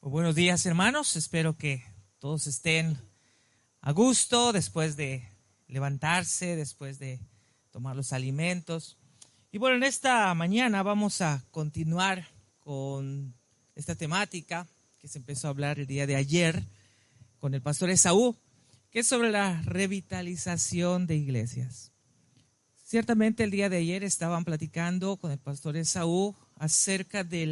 Buenos días, hermanos. Espero que todos estén a gusto después de levantarse, después de tomar los alimentos. Y bueno, en esta mañana vamos a continuar con esta temática que se empezó a hablar el día de ayer con el pastor Esaú, que es sobre la revitalización de iglesias. Ciertamente el día de ayer estaban platicando con el pastor Esaú acerca de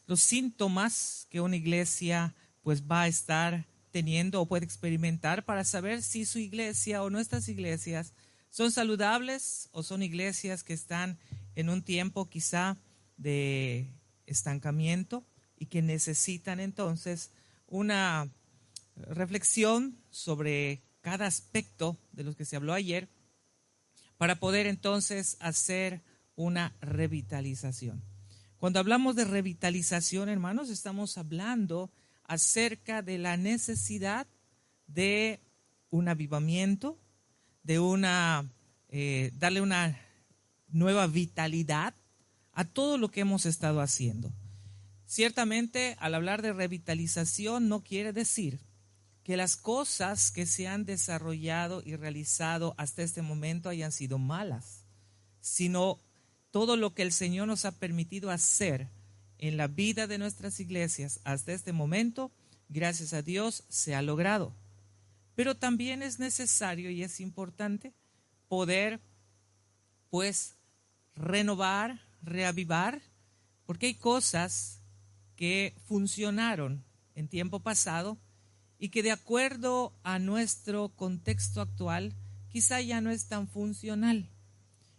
los síntomas que una iglesia pues va a estar teniendo o puede experimentar para saber si su iglesia o nuestras iglesias son saludables o son iglesias que están en un tiempo quizá de estancamiento y que necesitan entonces una reflexión sobre cada aspecto de los que se habló ayer para poder entonces hacer una revitalización. Cuando hablamos de revitalización, hermanos, estamos hablando acerca de la necesidad de un avivamiento, de darle una nueva vitalidad a todo lo que hemos estado haciendo. Ciertamente, al hablar de revitalización no quiere decir que las cosas que se han desarrollado y realizado hasta este momento hayan sido malas, sino todo lo que el Señor nos ha permitido hacer en la vida de nuestras iglesias hasta este momento, gracias a Dios, se ha logrado. Pero también es necesario y es importante poder, pues, renovar, reavivar, porque hay cosas que funcionaron en tiempo pasado y que de acuerdo a nuestro contexto actual, quizá ya no es tan funcional.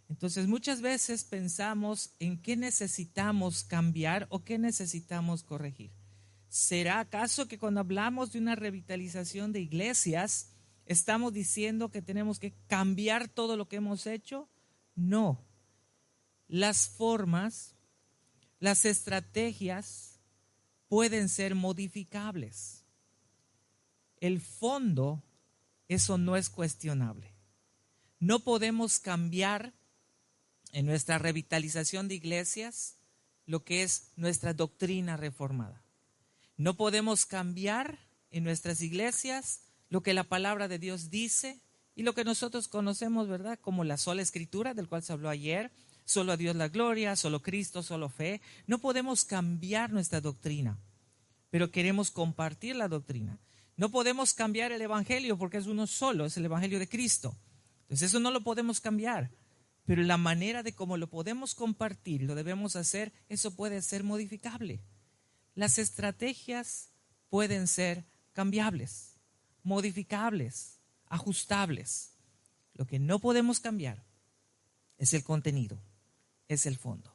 Entonces muchas veces pensamos en qué necesitamos cambiar o qué necesitamos corregir. ¿Será acaso que cuando hablamos de una revitalización de iglesias, estamos diciendo que tenemos que cambiar todo lo que hemos hecho? No. Las formas, las estrategias pueden ser modificables. El fondo, eso no es cuestionable. No podemos cambiar en nuestra revitalización de iglesias lo que es nuestra doctrina reformada. No podemos cambiar en nuestras iglesias lo que la palabra de Dios dice y lo que nosotros conocemos, ¿verdad? Como la sola escritura, del cual se habló ayer, solo a Dios la gloria, solo Cristo, solo fe. No podemos cambiar nuestra doctrina, pero queremos compartir la doctrina. No podemos cambiar el evangelio porque es uno solo, es el evangelio de Cristo. Entonces eso no lo podemos cambiar. Pero la manera de cómo lo podemos compartir, lo debemos hacer, eso puede ser modificable. Las estrategias pueden ser cambiables, modificables, ajustables. Lo que no podemos cambiar es el contenido, es el fondo.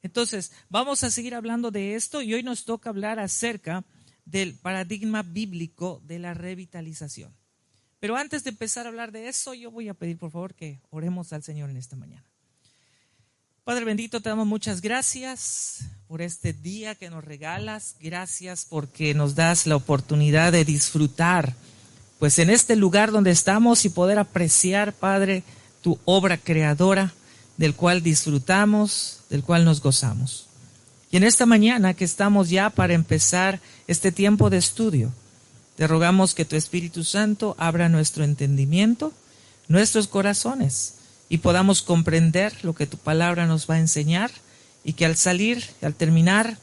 Entonces, vamos a seguir hablando de esto y hoy nos toca hablar acerca del paradigma bíblico de la revitalización. Pero antes de empezar a hablar de eso, yo voy a pedir por favor que oremos al Señor en esta mañana. Padre bendito, te damos muchas gracias por este día que nos regalas. Gracias porque nos das la oportunidad de disfrutar, pues en este lugar donde estamos y poder apreciar, Padre, tu obra creadora, del cual disfrutamos, del cual nos gozamos. Y en esta mañana que estamos ya para empezar este tiempo de estudio, te rogamos que tu Espíritu Santo abra nuestro entendimiento, nuestros corazones, y podamos comprender lo que tu palabra nos va a enseñar, y que al salir, al terminar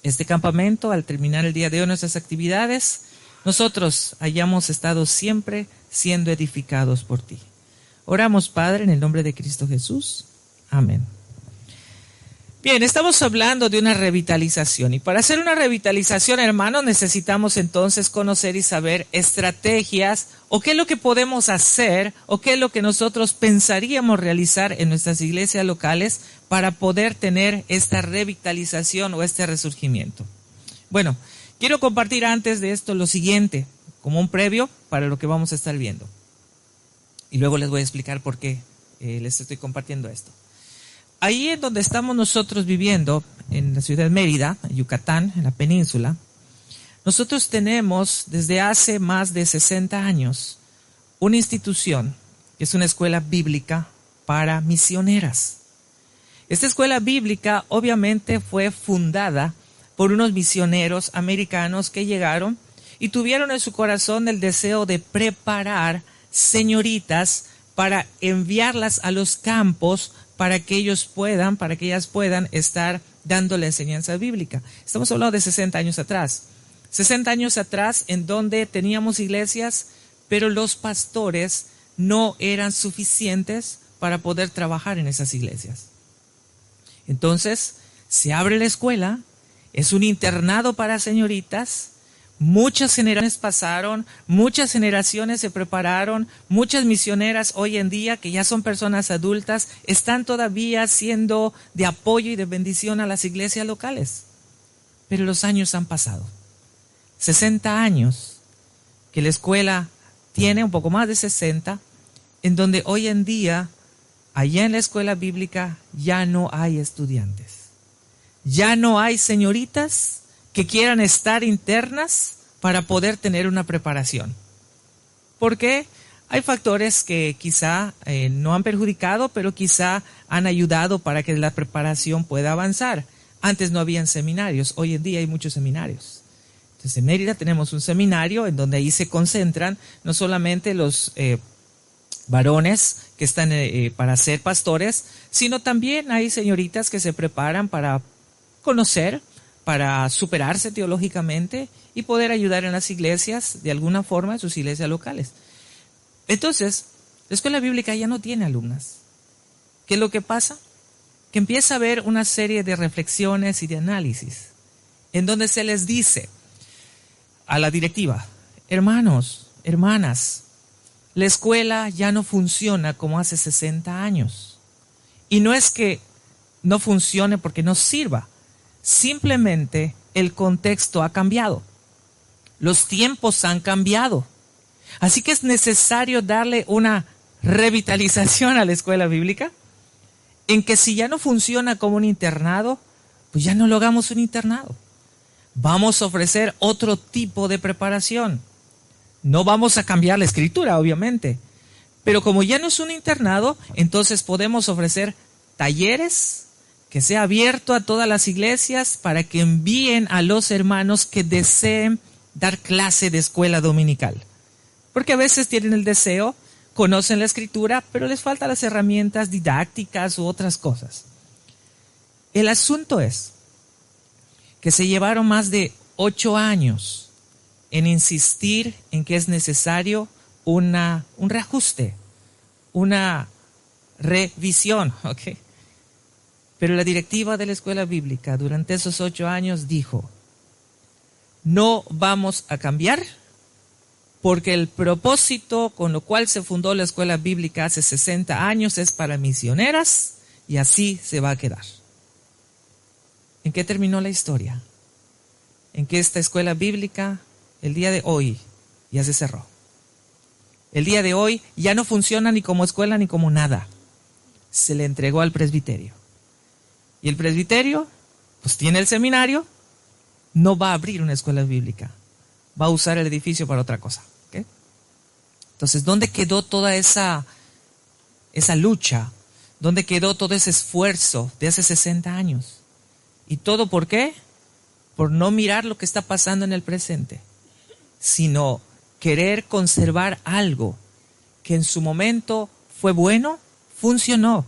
este campamento, al terminar el día de hoy nuestras actividades, nosotros hayamos estado siempre siendo edificados por ti. Oramos, Padre, en el nombre de Cristo Jesús. Amén. Bien, estamos hablando de una revitalización y para hacer una revitalización, hermanos, necesitamos entonces conocer y saber estrategias o qué es lo que podemos hacer o qué es lo que nosotros pensaríamos realizar en nuestras iglesias locales para poder tener esta revitalización o este resurgimiento. Bueno, quiero compartir antes de esto lo siguiente, como un previo para lo que vamos a estar viendo. Y luego les voy a explicar por qué les estoy compartiendo esto. Ahí en donde estamos nosotros viviendo, en la ciudad de Mérida, en Yucatán, en la península, nosotros tenemos desde hace más de 60 años una institución que es una escuela bíblica para misioneras. Esta escuela bíblica obviamente fue fundada por unos misioneros americanos que llegaron y tuvieron en su corazón el deseo de preparar señoritas para enviarlas a los campos para que ellas puedan estar dando la enseñanza bíblica. Estamos hablando de 60 años atrás. 60 años atrás en donde teníamos iglesias, pero los pastores no eran suficientes para poder trabajar en esas iglesias. Entonces, se abre la escuela, es un internado para señoritas, muchas generaciones pasaron, muchas generaciones se prepararon, muchas misioneras hoy en día, que ya son personas adultas, están todavía siendo de apoyo y de bendición a las iglesias locales. Pero los años han pasado. 60 años que la escuela tiene, un poco más de 60, en donde hoy en día, allá en la escuela bíblica, ya no hay estudiantes. Ya no hay señoritas que quieran estar internas para poder tener una preparación. ¿Por qué? Hay factores que quizá no han perjudicado, pero quizá han ayudado para que la preparación pueda avanzar. Antes no habían seminarios, hoy en día hay muchos seminarios. Entonces en Mérida tenemos un seminario en donde ahí se concentran no solamente los varones que están para ser pastores, sino también hay señoritas que se preparan para conocer, para superarse teológicamente y poder ayudar en las iglesias de alguna forma, en sus iglesias locales. Entonces, la escuela bíblica ya no tiene alumnas. ¿Qué es lo que pasa? Que empieza a haber una serie de reflexiones y de análisis en donde se les dice a la directiva: hermanos, hermanas, la escuela ya no funciona como hace 60 años. Y no es que no funcione porque no sirva. Simplemente el contexto ha cambiado. Los tiempos han cambiado. Así que es necesario darle una revitalización a la escuela bíblica, en que si ya no funciona como un internado, pues ya no lo hagamos un internado. Vamos a ofrecer otro tipo de preparación. No vamos a cambiar la escritura, obviamente. Pero como ya no es un internado, entonces podemos ofrecer talleres que sea abierto a todas las iglesias para que envíen a los hermanos que deseen dar clase de escuela dominical. Porque a veces tienen el deseo, conocen la escritura, pero les faltan las herramientas didácticas u otras cosas. El asunto es que se llevaron más de 8 años en insistir en que es necesario un reajuste, una revisión, ¿ok? Pero la directiva de la escuela bíblica durante esos 8 años dijo: no vamos a cambiar, porque el propósito con lo cual se fundó la escuela bíblica hace 60 años es para misioneras y así se va a quedar. ¿En qué terminó la historia? En que esta escuela bíblica, el día de hoy, ya se cerró. El día de hoy ya no funciona ni como escuela ni como nada. Se le entregó al presbiterio. Y el presbiterio, pues tiene el seminario, no va a abrir una escuela bíblica. Va a usar el edificio para otra cosa. ¿Okay? Entonces, ¿dónde quedó toda esa lucha? ¿Dónde quedó todo ese esfuerzo de hace 60 años? ¿Y todo por qué? Por no mirar lo que está pasando en el presente, sino querer conservar algo que en su momento fue bueno, funcionó,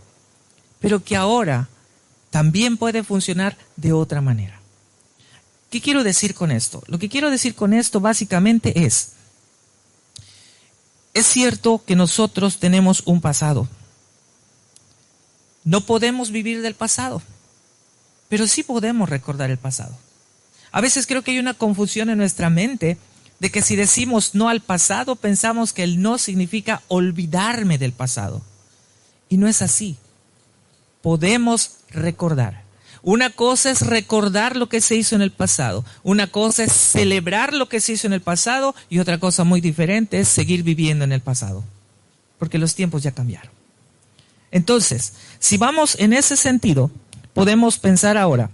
pero que ahora también puede funcionar de otra manera. ¿Qué quiero decir con esto? Lo que quiero decir con esto básicamente es cierto que nosotros tenemos un pasado. No podemos vivir del pasado, pero sí podemos recordar el pasado. A veces creo que hay una confusión en nuestra mente de que si decimos no al pasado, pensamos que el no significa olvidarme del pasado. Y no es así. Podemos recordar. Una cosa es recordar lo que se hizo en el pasado. Una cosa es celebrar lo que se hizo en el pasado. Y otra cosa muy diferente es seguir viviendo en el pasado. Porque los tiempos ya cambiaron. Entonces, si vamos en ese sentido, podemos pensar ahora.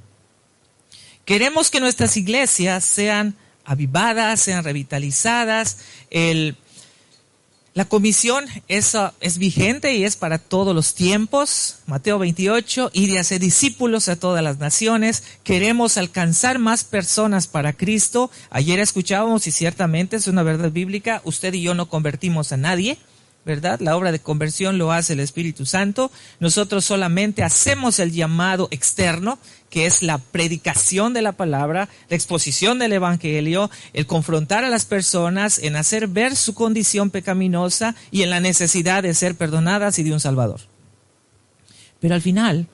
Queremos que nuestras iglesias sean avivadas, sean revitalizadas. El La comisión es vigente y es para todos los tiempos. Mateo 28, id y hacer discípulos a todas las naciones. Queremos alcanzar más personas para Cristo. Ayer escuchábamos, y ciertamente es una verdad bíblica, usted y yo no convertimos a nadie, ¿verdad? La obra de conversión lo hace el Espíritu Santo. Nosotros solamente hacemos el llamado externo, que es la predicación de la palabra, la exposición del evangelio, el confrontar a las personas, en hacer ver su condición pecaminosa y en la necesidad de ser perdonadas y de un Salvador. Pero al final,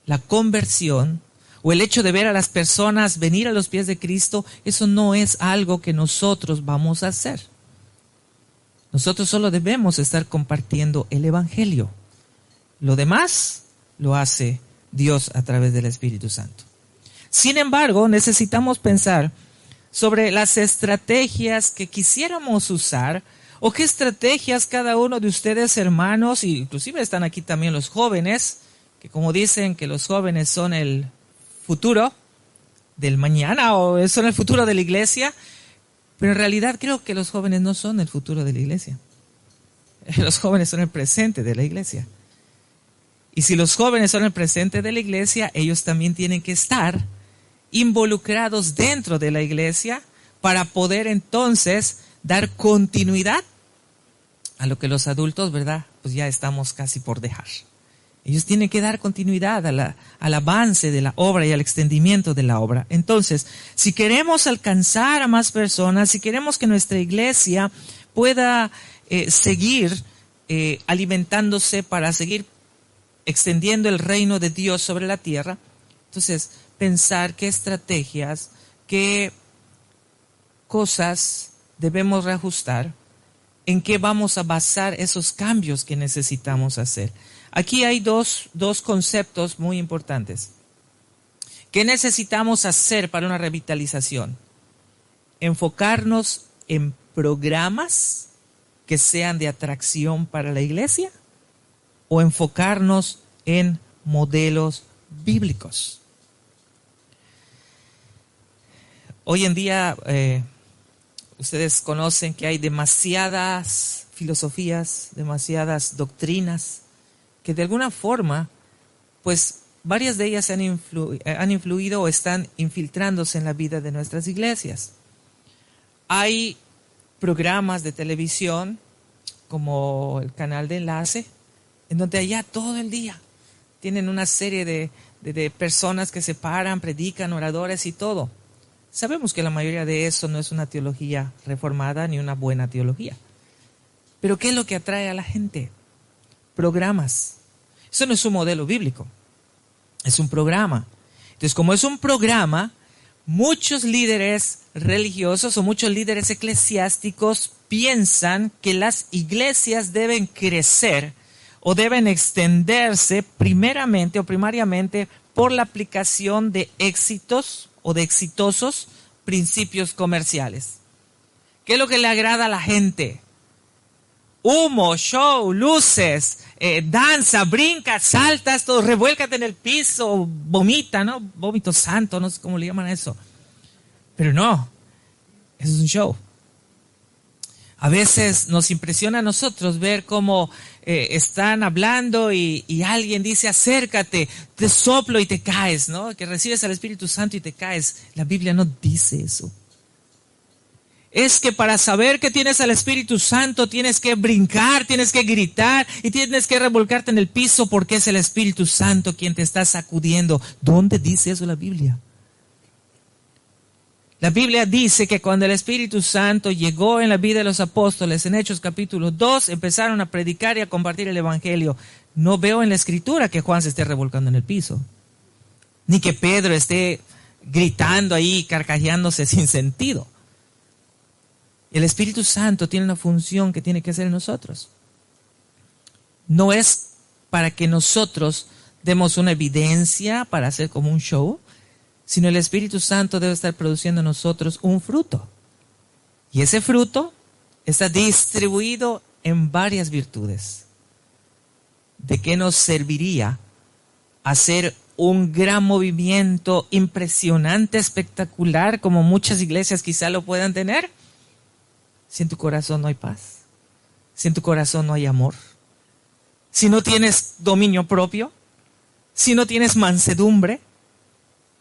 la conversión o el hecho de ver a las personas venir a los pies de Cristo, eso no es algo que nosotros vamos a hacer. Nosotros solo debemos estar compartiendo el evangelio. Lo demás lo hace Dios a través del Espíritu Santo. Sin embargo, necesitamos pensar sobre las estrategias que quisiéramos usar o qué estrategias cada uno de ustedes, hermanos, y inclusive están aquí también los jóvenes, que como dicen que los jóvenes son el futuro del mañana o son el futuro de la iglesia, pero en realidad creo que los jóvenes no son el futuro de la iglesia. Los jóvenes son el presente de la iglesia. Y si los jóvenes son el presente de la iglesia, ellos también tienen que estar involucrados dentro de la iglesia para poder entonces dar continuidad a lo que los adultos, ¿verdad? Pues ya estamos casi por dejar. Ellos tienen que dar continuidad al avance de la obra y al extendimiento de la obra. Entonces, si queremos alcanzar a más personas, si queremos que nuestra iglesia pueda seguir alimentándose para seguir extendiendo el reino de Dios sobre la tierra, entonces pensar qué estrategias, qué cosas debemos reajustar, en qué vamos a basar esos cambios que necesitamos hacer. Aquí hay dos conceptos muy importantes. ¿Qué necesitamos hacer para una revitalización? ¿Enfocarnos en programas que sean de atracción para la iglesia? ¿O enfocarnos en modelos bíblicos? Hoy en día, ustedes conocen que hay demasiadas filosofías, demasiadas doctrinas, que de alguna forma, pues varias de ellas han influido o están infiltrándose en la vida de nuestras iglesias. Hay programas de televisión, como el canal de Enlace, en donde allá todo el día tienen una serie de personas que se paran, predican, oradores y todo. Sabemos que la mayoría de eso no es una teología reformada ni una buena teología. Pero ¿qué es lo que atrae a la gente? Programas. Eso no es un modelo bíblico, es un programa. Entonces, como es un programa, muchos líderes religiosos o muchos líderes eclesiásticos piensan que las iglesias deben crecer o deben extenderse primeramente o primariamente por la aplicación de éxitos o de exitosos principios comerciales. ¿Qué es lo que le agrada a la gente? Humo, show, luces, danza, brinca, saltas, todo, revuélcate en el piso, vomita, ¿no? Vómito santo, no sé cómo le llaman a eso. Pero no, eso es un show. A veces nos impresiona a nosotros ver cómo están hablando y alguien dice, acércate, te soplo y te caes, ¿no? Que recibes al Espíritu Santo y te caes. La Biblia no dice eso. Es que para saber que tienes al Espíritu Santo tienes que brincar, tienes que gritar y tienes que revolcarte en el piso porque es el Espíritu Santo quien te está sacudiendo. ¿Dónde dice eso la Biblia? La Biblia dice que cuando el Espíritu Santo llegó en la vida de los apóstoles, en Hechos capítulo 2, empezaron a predicar y a compartir el Evangelio. No veo en la Escritura que Juan se esté revolcando en el piso, ni que Pedro esté gritando ahí, carcajeándose sin sentido. El Espíritu Santo tiene una función que tiene que hacer en nosotros. No es para que nosotros demos una evidencia para hacer como un show, sino el Espíritu Santo debe estar produciendo en nosotros un fruto. Y ese fruto está distribuido en varias virtudes. ¿De qué nos serviría hacer un gran movimiento impresionante, espectacular, como muchas iglesias quizá lo puedan tener, si en tu corazón no hay paz? si en tu corazón no hay amor, si no tienes dominio propio, si no tienes mansedumbre,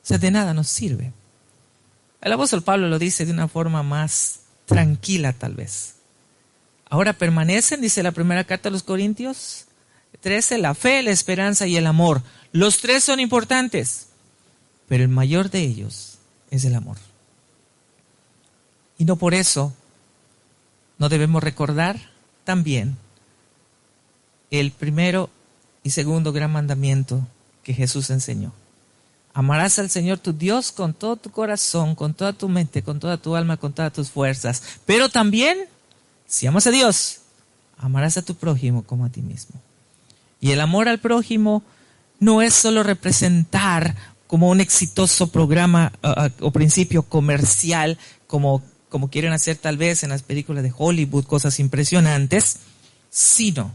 o sea, de nada nos sirve. El apóstol Pablo lo dice de una forma más tranquila tal vez. Ahora permanecen, dice la primera carta a los Corintios 13, la fe, la esperanza y el amor. Los tres son importantes, pero el mayor de ellos es el amor. Y no por eso no debemos recordar también el primero y segundo gran mandamiento que Jesús enseñó. Amarás al Señor tu Dios con todo tu corazón, con toda tu mente, con toda tu alma, con todas tus fuerzas. Pero también, si amas a Dios, amarás a tu prójimo como a ti mismo. Y el amor al prójimo no es solo representar como un exitoso programa o principio comercial, como quieren hacer tal vez en las películas de Hollywood, cosas impresionantes, sino,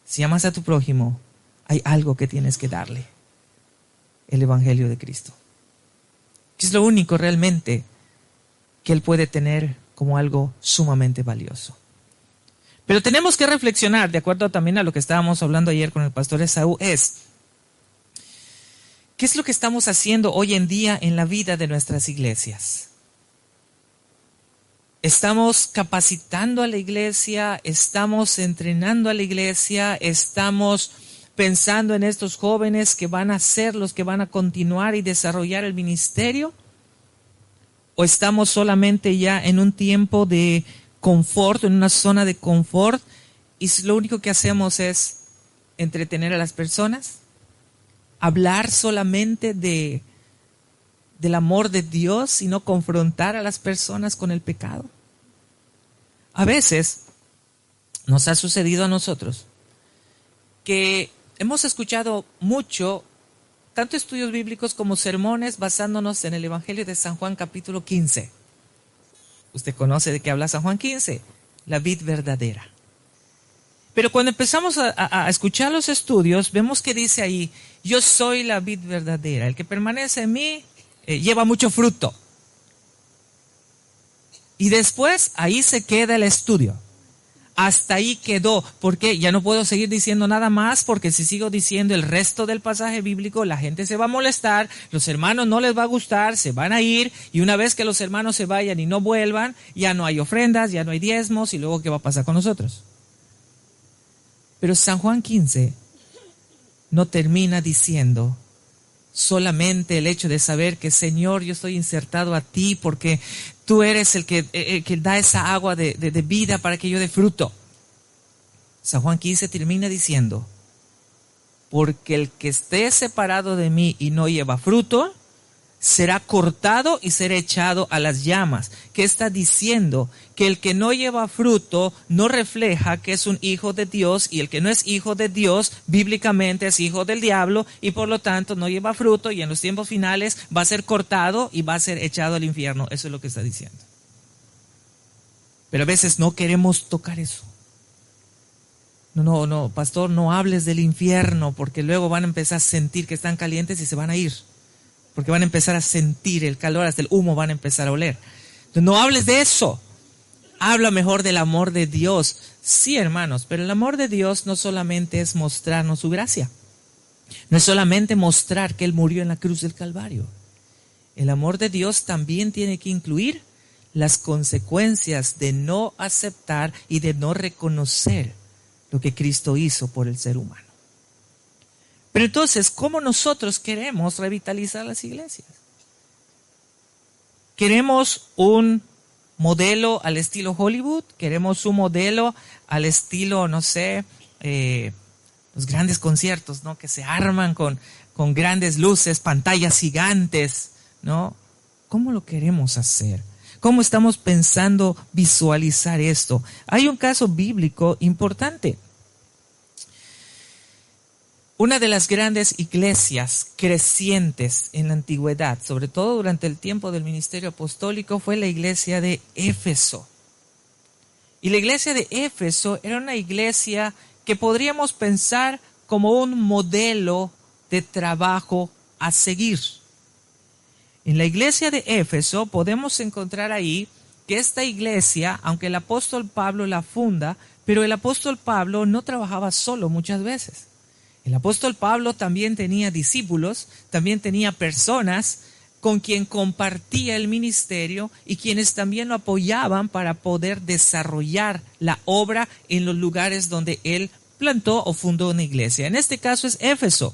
si amas a tu prójimo, hay algo que tienes que darle: el Evangelio de Cristo, que es lo único realmente que Él puede tener como algo sumamente valioso. Pero tenemos que reflexionar, de acuerdo también a lo que estábamos hablando ayer con el pastor Esaú, ¿qué es lo que estamos haciendo hoy en día en la vida de nuestras iglesias? ¿Estamos capacitando a la iglesia? ¿Estamos entrenando a la iglesia? ¿Estamos pensando en estos jóvenes que van a ser los que van a continuar y desarrollar el ministerio? ¿O estamos solamente ya en un tiempo de confort, en una zona de confort, y lo único que hacemos es entretener a las personas? ¿Hablar solamente del amor de Dios y no confrontar a las personas con el pecado? A veces nos ha sucedido a nosotros que hemos escuchado mucho, tanto estudios bíblicos como sermones, basándonos en el Evangelio de San Juan capítulo 15. Usted conoce de qué habla San Juan 15, la vid verdadera. Pero cuando empezamos a escuchar los estudios, vemos que dice ahí: yo soy la vid verdadera, el que permanece en mí lleva mucho fruto. Y después ahí se queda el estudio. Hasta ahí quedó, porque ya no puedo seguir diciendo nada más, porque si sigo diciendo el resto del pasaje bíblico, la gente se va a molestar, los hermanos no les va a gustar, se van a ir, y una vez que los hermanos se vayan y no vuelvan, ya no hay ofrendas, ya no hay diezmos, y luego ¿qué va a pasar con nosotros? Pero San Juan 15 no termina diciendo solamente el hecho de saber que, Señor, yo estoy insertado a ti porque tú eres el que da esa agua de vida para que yo dé fruto. San Juan 15 termina diciendo: porque el que esté separado de mí y no lleva fruto, será cortado y será echado a las llamas. ¿Qué está diciendo? Que el que no lleva fruto no refleja que es un hijo de Dios, y el que no es hijo de Dios, bíblicamente es hijo del diablo, y por lo tanto no lleva fruto, y en los tiempos finales va a ser cortado y va a ser echado al infierno. Eso es lo que está diciendo. Pero a veces no queremos tocar eso. No, pastor, no hables del infierno, porque luego van a empezar a sentir que están calientes y se van a ir. Porque van a empezar a sentir el calor, hasta el humo van a empezar a oler. Entonces, no hables de eso. Habla mejor del amor de Dios. Sí, hermanos, pero el amor de Dios no solamente es mostrarnos su gracia. No es solamente mostrar que Él murió en la cruz del Calvario. El amor de Dios también tiene que incluir las consecuencias de no aceptar y de no reconocer lo que Cristo hizo por el ser humano. Pero entonces, ¿cómo nosotros queremos revitalizar las iglesias? ¿Queremos un modelo al estilo Hollywood? ¿Queremos un modelo al estilo, no sé, los grandes conciertos, ¿no?, que se arman con grandes luces, pantallas gigantes, ¿no? ¿Cómo lo queremos hacer? ¿Cómo estamos pensando visualizar esto? Hay un caso bíblico importante. Una de las grandes iglesias crecientes en la antigüedad, sobre todo durante el tiempo del ministerio apostólico, fue la iglesia de Éfeso. Y la iglesia de Éfeso era una iglesia que podríamos pensar como un modelo de trabajo a seguir. En la iglesia de Éfeso podemos encontrar ahí que esta iglesia, aunque el apóstol Pablo la funda, pero el apóstol Pablo no trabajaba solo muchas veces. El apóstol Pablo también tenía discípulos, también tenía personas con quien compartía el ministerio y quienes también lo apoyaban para poder desarrollar la obra en los lugares donde él plantó o fundó una iglesia. En este caso es Éfeso.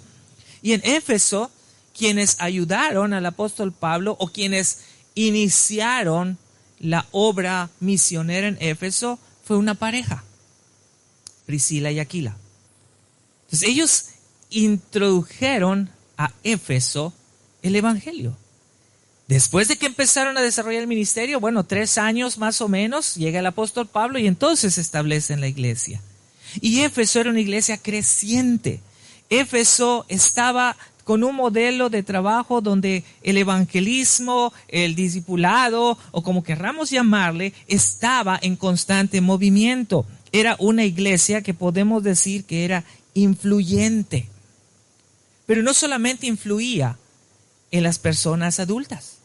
Y en Éfeso, quienes ayudaron al apóstol Pablo o quienes iniciaron la obra misionera en Éfeso fue una pareja, Priscila y Aquila. Entonces ellos introdujeron a Éfeso el evangelio. Después de que empezaron a desarrollar el ministerio, 3 años más o menos, llega el apóstol Pablo y entonces se establece en la iglesia. Y Éfeso era una iglesia creciente. Éfeso estaba con un modelo de trabajo donde el evangelismo, el discipulado, o como querramos llamarle, estaba en constante movimiento. Era una iglesia que podemos decir que era influyente. Pero no solamente influía en las personas adultas,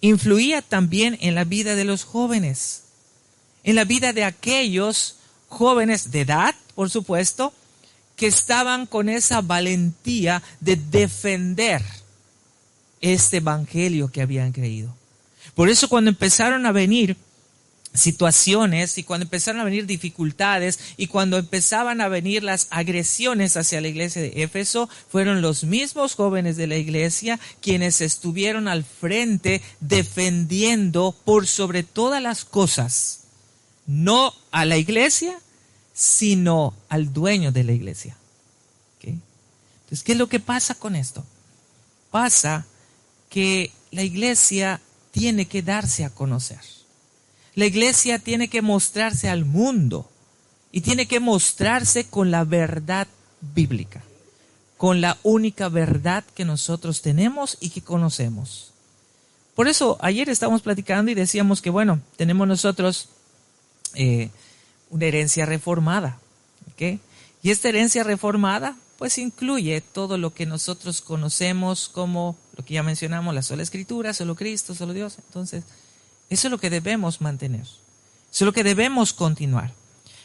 influía también en la vida de los jóvenes, en la vida de aquellos jóvenes de edad, por supuesto, que estaban con esa valentía de defender este evangelio que habían creído. Por eso cuando empezaron a venir situaciones y cuando empezaron a venir dificultades y cuando empezaban a venir las agresiones hacia la iglesia de Éfeso, fueron los mismos jóvenes de la iglesia quienes estuvieron al frente defendiendo por sobre todas las cosas, no a la iglesia, sino al dueño de la iglesia. ¿Okay? Entonces, ¿qué es lo que pasa con esto? Pasa que la iglesia tiene que darse a conocer. La iglesia tiene que mostrarse al mundo y tiene que mostrarse con la verdad bíblica, con la única verdad que nosotros tenemos y que conocemos. Por eso ayer estábamos platicando y decíamos que tenemos nosotros una herencia reformada, ¿okay? Y esta herencia reformada pues incluye todo lo que nosotros conocemos como lo que ya mencionamos, la sola escritura, solo Cristo, solo Dios. Entonces, eso es lo que debemos mantener, eso es lo que debemos continuar.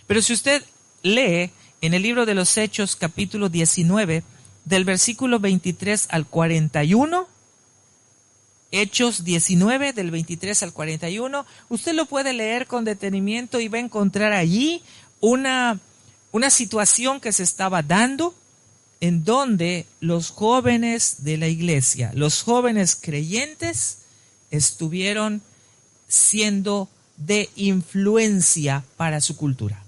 Pero si usted lee en el libro de los Hechos, capítulo 19, del versículo 23 al 41, Hechos 19, del 23 al 41, usted lo puede leer con detenimiento y va a encontrar allí una situación que se estaba dando en donde los jóvenes de la iglesia, los jóvenes creyentes, estuvieron siendo de influencia para su cultura.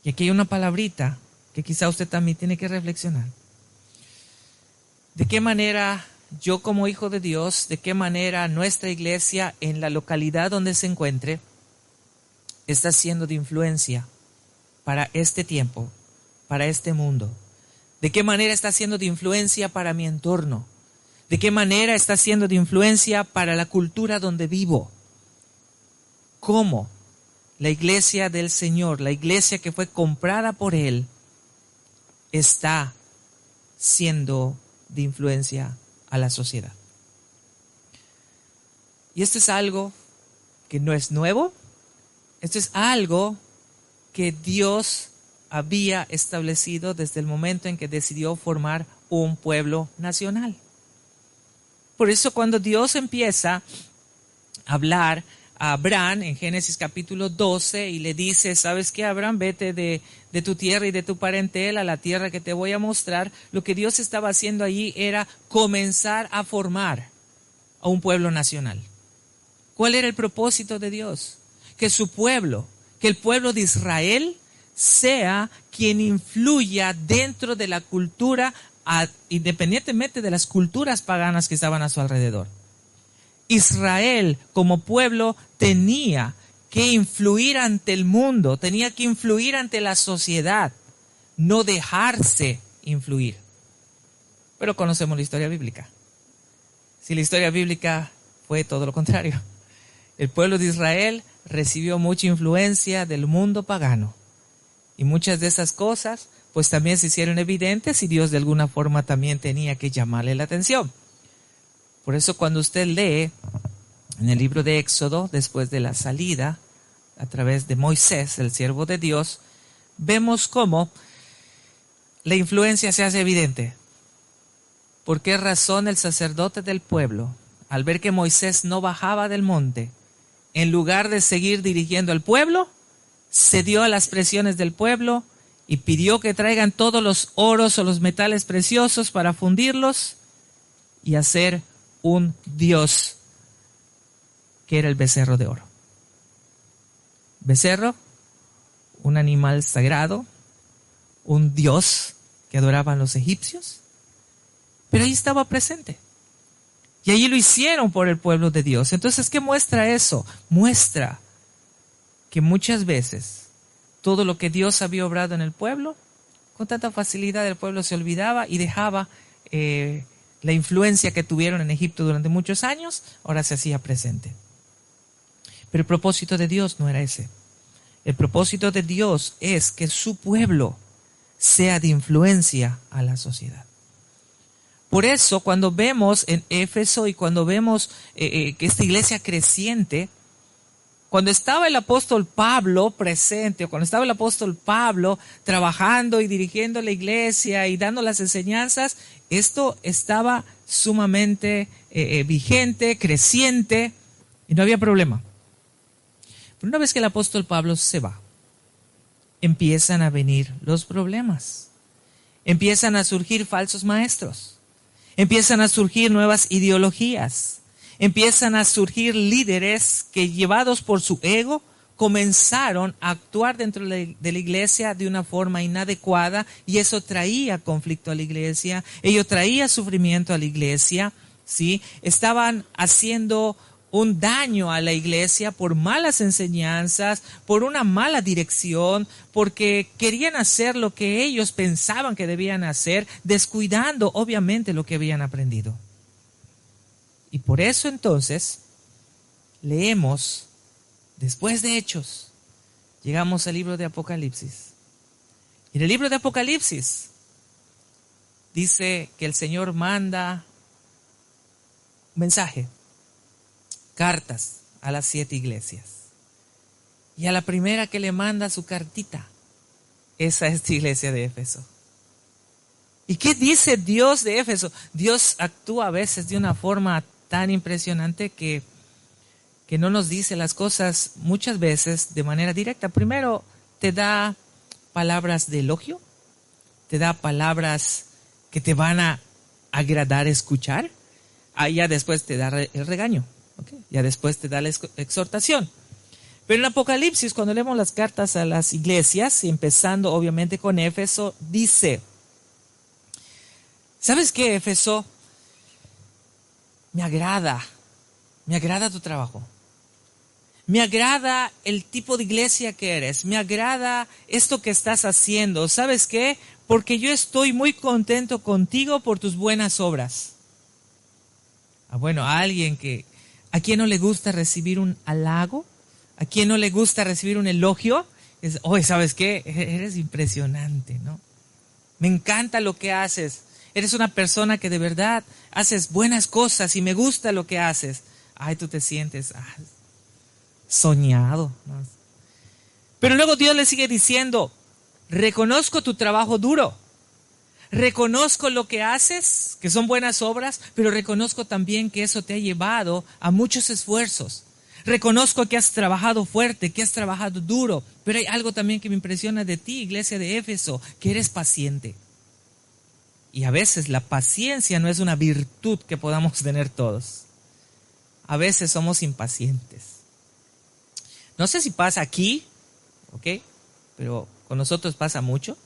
Y aquí hay una palabrita que quizá usted también tiene que reflexionar. ¿De qué manera yo como hijo de Dios, de qué manera nuestra iglesia en la localidad donde se encuentre está siendo de influencia para este tiempo, para este mundo? ¿De qué manera está siendo de influencia para mi entorno? ¿De qué manera está siendo de influencia para la cultura donde vivo? ¿Cómo la iglesia del Señor, la iglesia que fue comprada por Él, está siendo de influencia a la sociedad? Y esto es algo que no es nuevo. Esto es algo que Dios había establecido desde el momento en que decidió formar un pueblo nacional. Por eso cuando Dios empieza a hablar a Abraham en Génesis capítulo 12 y le dice, ¿sabes qué, Abraham? Vete de tu tierra y de tu parentela a la tierra que te voy a mostrar. Lo que Dios estaba haciendo allí era comenzar a formar a un pueblo nacional. ¿Cuál era el propósito de Dios? Que su pueblo, que el pueblo de Israel sea quien influya dentro de la cultura, independientemente de las culturas paganas que estaban a su alrededor. Israel como pueblo tenía que influir ante el mundo, tenía que influir ante la sociedad, no dejarse influir. Pero conocemos la historia bíblica. Si la historia bíblica fue todo lo contrario. El pueblo de Israel recibió mucha influencia del mundo pagano. Y muchas de esas cosas pues también se hicieron evidentes y Dios de alguna forma también tenía que llamarle la atención. Por eso cuando usted lee En el libro de Éxodo, después de la salida a través de Moisés, el siervo de Dios, vemos cómo la influencia se hace evidente. ¿Por qué razón el sacerdote del pueblo, al ver que Moisés no bajaba del monte, en lugar de seguir dirigiendo al pueblo, cedió a las presiones del pueblo y pidió que traigan todos los oros o los metales preciosos para fundirlos y hacer un dios, que era el becerro de oro? Becerro, un animal sagrado, un dios que adoraban los egipcios, pero ahí estaba presente. Y allí lo hicieron por el pueblo de Dios. Entonces, ¿qué muestra eso? Muestra que muchas veces todo lo que Dios había obrado en el pueblo, con tanta facilidad el pueblo se olvidaba y dejaba la influencia que tuvieron en Egipto durante muchos años, ahora se hacía presente. Pero el propósito de Dios no era ese. El propósito de Dios es que su pueblo sea de influencia a la sociedad. Por eso, cuando vemos en Éfeso y cuando vemos que esta iglesia creciente, cuando estaba el apóstol Pablo presente, o cuando estaba el apóstol Pablo trabajando y dirigiendo la iglesia y dando las enseñanzas, esto estaba sumamente vigente, creciente, y no había problema. Pero una vez que el apóstol Pablo se va, empiezan a venir los problemas. Empiezan a surgir falsos maestros. Empiezan a surgir nuevas ideologías. Empiezan a surgir líderes que, llevados por su ego, comenzaron a actuar dentro de la iglesia de una forma inadecuada, y eso traía conflicto a la iglesia, ello traía sufrimiento a la iglesia, ¿sí? Estaban haciendo un daño a la iglesia por malas enseñanzas, por una mala dirección, porque querían hacer lo que ellos pensaban que debían hacer, descuidando obviamente lo que habían aprendido. Y por eso entonces leemos, después de Hechos, llegamos al libro de Apocalipsis. Y en el libro de Apocalipsis dice que el Señor manda un mensaje, cartas a las 7 iglesias. Y a la primera que le manda su cartita es a esta iglesia de Éfeso. ¿Y qué dice Dios de Éfeso? Dios actúa a veces de una forma tan impresionante que no nos dice las cosas muchas veces de manera directa. Primero te da palabras de elogio, te da palabras que te van a agradar escuchar, ya después te da el regaño. Okay. Ya después te da la exhortación. Pero en Apocalipsis, cuando leemos las cartas a las iglesias, y empezando obviamente con Éfeso, dice, ¿sabes qué, Éfeso? Me agrada tu trabajo. Me agrada el tipo de iglesia que eres. Me agrada esto que estás haciendo. ¿Sabes qué? Porque yo estoy muy contento contigo por tus buenas obras. Bueno, a alguien ¿a quién no le gusta recibir un halago? ¿A quién no le gusta recibir un elogio? Oye, ¿sabes qué? Eres impresionante, ¿no? Me encanta lo que haces. Eres una persona que de verdad haces buenas cosas y me gusta lo que haces. Ay, tú te sientes soñado, ¿no? Pero luego Dios le sigue diciendo, reconozco tu trabajo duro. Reconozco lo que haces, que son buenas obras, pero reconozco también que eso te ha llevado a muchos esfuerzos. Reconozco que has trabajado fuerte, que has trabajado duro, pero hay algo también que me impresiona de ti, iglesia de Éfeso, que eres paciente. Y a veces la paciencia no es una virtud que podamos tener todos. A veces somos impacientes. No sé si pasa aquí, ¿ok? Pero con nosotros pasa mucho.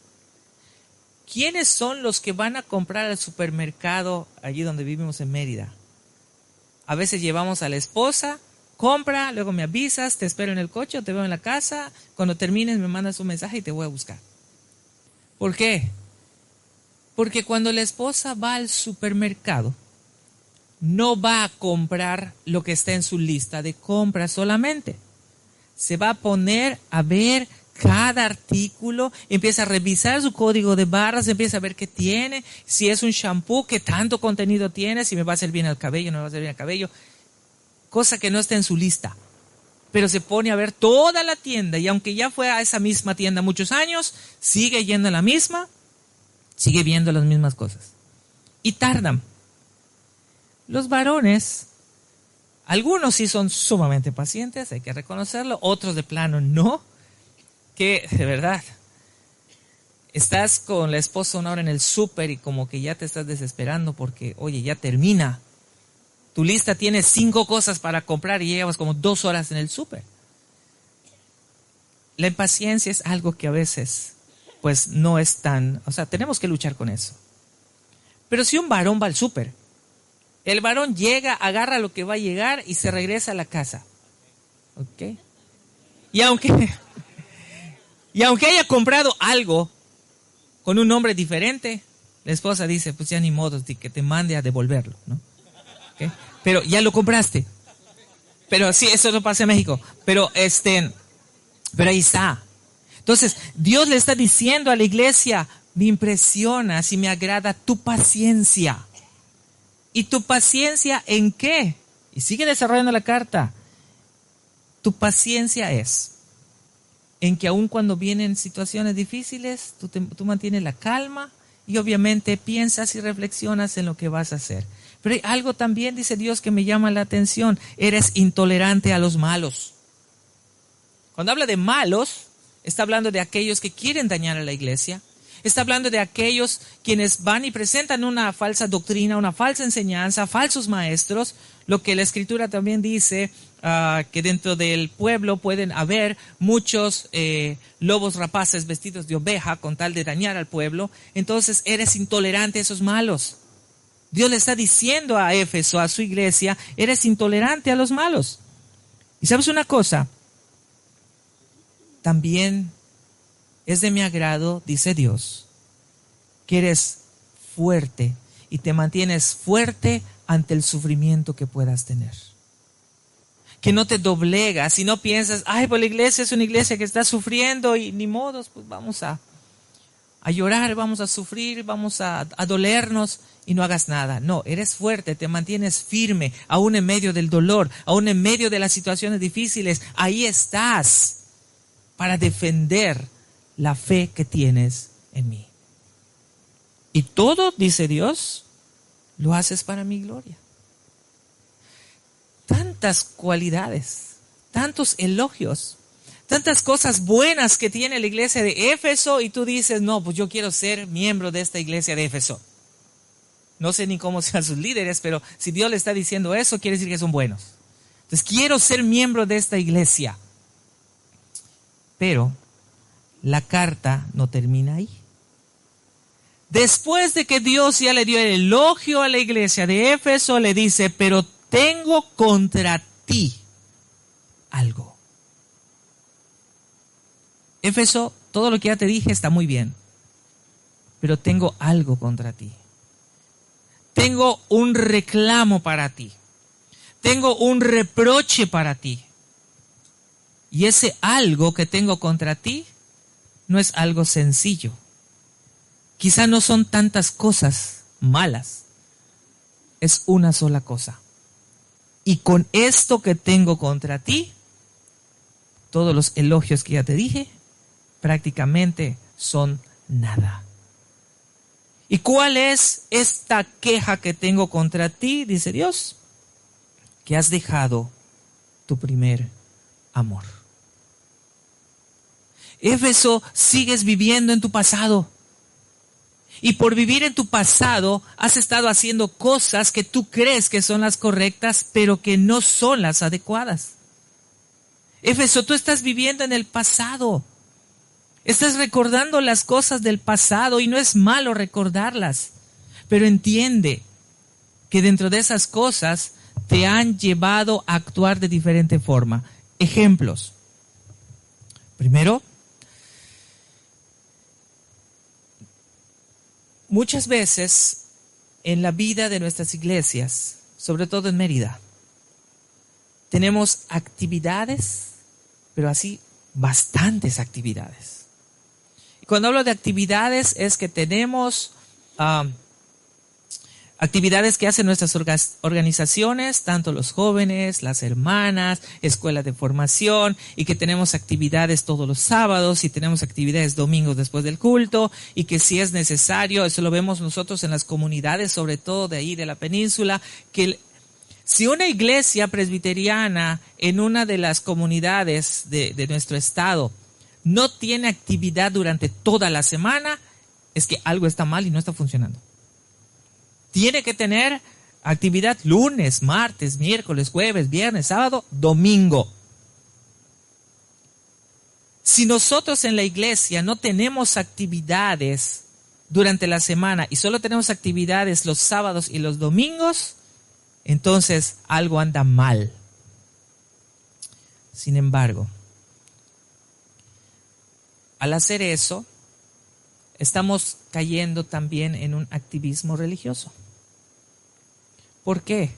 ¿Quiénes son los que van a comprar al supermercado allí donde vivimos en Mérida? A veces llevamos a la esposa, compra, luego me avisas, te espero en el coche o te veo en la casa. Cuando termines me mandas un mensaje y te voy a buscar. ¿Por qué? Porque cuando la esposa va al supermercado, no va a comprar lo que está en su lista de compras solamente. Se va a poner a ver cada artículo, empieza a revisar su código de barras, empieza a ver qué tiene, si es un shampoo, qué tanto contenido tiene, si me va a hacer bien al cabello, no me va a hacer bien al cabello. cosa que no está en su lista. Pero se pone a ver toda la tienda y aunque ya fue a esa misma tienda muchos años, sigue yendo a la misma, sigue viendo las mismas cosas. Y tardan. Los varones, algunos sí son sumamente pacientes, hay que reconocerlo, otros de plano no, que de verdad, estás con la esposa una hora en el súper y como que ya te estás desesperando porque, oye, ya termina. Tu lista tiene 5 cosas para comprar y llevas como 2 horas en el súper. La impaciencia es algo que a veces, pues no es tan, o sea, tenemos que luchar con eso. Pero si un varón va al súper, el varón llega, agarra lo que va a llegar y se regresa a la casa. ¿Ok? Y aunque haya comprado algo con un nombre diferente, la esposa dice, pues ya ni modo, que te mande a devolverlo, ¿no? ¿Okay? Pero ya lo compraste. Pero sí, eso no pasa en México. Pero ahí está. Entonces, Dios le está diciendo a la iglesia, me impresionas y me agrada tu paciencia. ¿Y tu paciencia en qué? Y sigue desarrollando la carta. Tu paciencia es en que aun cuando vienen situaciones difíciles, tú mantienes la calma y obviamente piensas y reflexionas en lo que vas a hacer. Pero hay algo también, dice Dios, que me llama la atención. Eres intolerante a los malos. Cuando habla de malos, está hablando de aquellos que quieren dañar a la iglesia. Está hablando de aquellos quienes van y presentan una falsa doctrina, una falsa enseñanza, falsos maestros. Lo que la Escritura también dice, que dentro del pueblo pueden haber muchos lobos rapaces vestidos de oveja con tal de dañar al pueblo. Entonces eres intolerante a esos malos. Dios le está diciendo a Éfeso, a su iglesia, eres intolerante a los malos. Y sabes una cosa, también es de mi agrado, dice Dios, que eres fuerte y te mantienes fuerte ante el sufrimiento que puedas tener. Que no te doblegas y no piensas, ay, pues la iglesia es una iglesia que está sufriendo y ni modos, pues vamos a llorar, vamos a sufrir, vamos a dolernos y no hagas nada. No, eres fuerte, te mantienes firme, aún en medio del dolor, aún en medio de las situaciones difíciles. Ahí estás para defender la fe que tienes en mí. Y todo, dice Dios, lo haces para mi gloria. Tantas cualidades, tantos elogios, tantas cosas buenas que tiene la iglesia de Éfeso y tú dices, no, pues yo quiero ser miembro de esta iglesia de Éfeso. No sé ni cómo sean sus líderes, pero si Dios le está diciendo eso, quiere decir que son buenos. Entonces quiero ser miembro de esta iglesia. Pero la carta no termina ahí. Después de que Dios ya le dio el elogio a la iglesia de Éfeso, le dice, pero tengo contra ti algo. Éfeso, todo lo que ya te dije está muy bien, pero tengo algo contra ti. Tengo un reclamo para ti. Tengo un reproche para ti. Y ese algo que tengo contra ti no es algo sencillo. Quizá no son tantas cosas malas. Es una sola cosa. Y con esto que tengo contra ti, todos los elogios que ya te dije, prácticamente son nada. ¿Y cuál es esta queja que tengo contra ti? Dice Dios, que has dejado tu primer amor. Éfeso, sigues viviendo en tu pasado. Y por vivir en tu pasado, has estado haciendo cosas que tú crees que son las correctas, pero que no son las adecuadas. Éfeso, tú estás viviendo en el pasado. Estás recordando las cosas del pasado y no es malo recordarlas. Pero entiende que dentro de esas cosas te han llevado a actuar de diferente forma. Ejemplos. Primero, muchas veces en la vida de nuestras iglesias, sobre todo en Mérida, tenemos actividades, pero así bastantes actividades. Y cuando hablo de actividades es que tenemos Actividades que hacen nuestras organizaciones, tanto los jóvenes, las hermanas, escuelas de formación, y que tenemos actividades todos los sábados y tenemos actividades domingos después del culto, y que si es necesario, eso lo vemos nosotros en las comunidades, sobre todo de ahí de la península, que si una iglesia presbiteriana en una de las comunidades de nuestro estado no tiene actividad durante toda la semana, es que algo está mal y no está funcionando. Tiene que tener actividad lunes, martes, miércoles, jueves, viernes, sábado, domingo. Si nosotros en la iglesia no tenemos actividades durante la semana y solo tenemos actividades los sábados y los domingos, entonces algo anda mal. Sin embargo, al hacer eso, estamos cayendo también en un activismo religioso. ¿Por qué?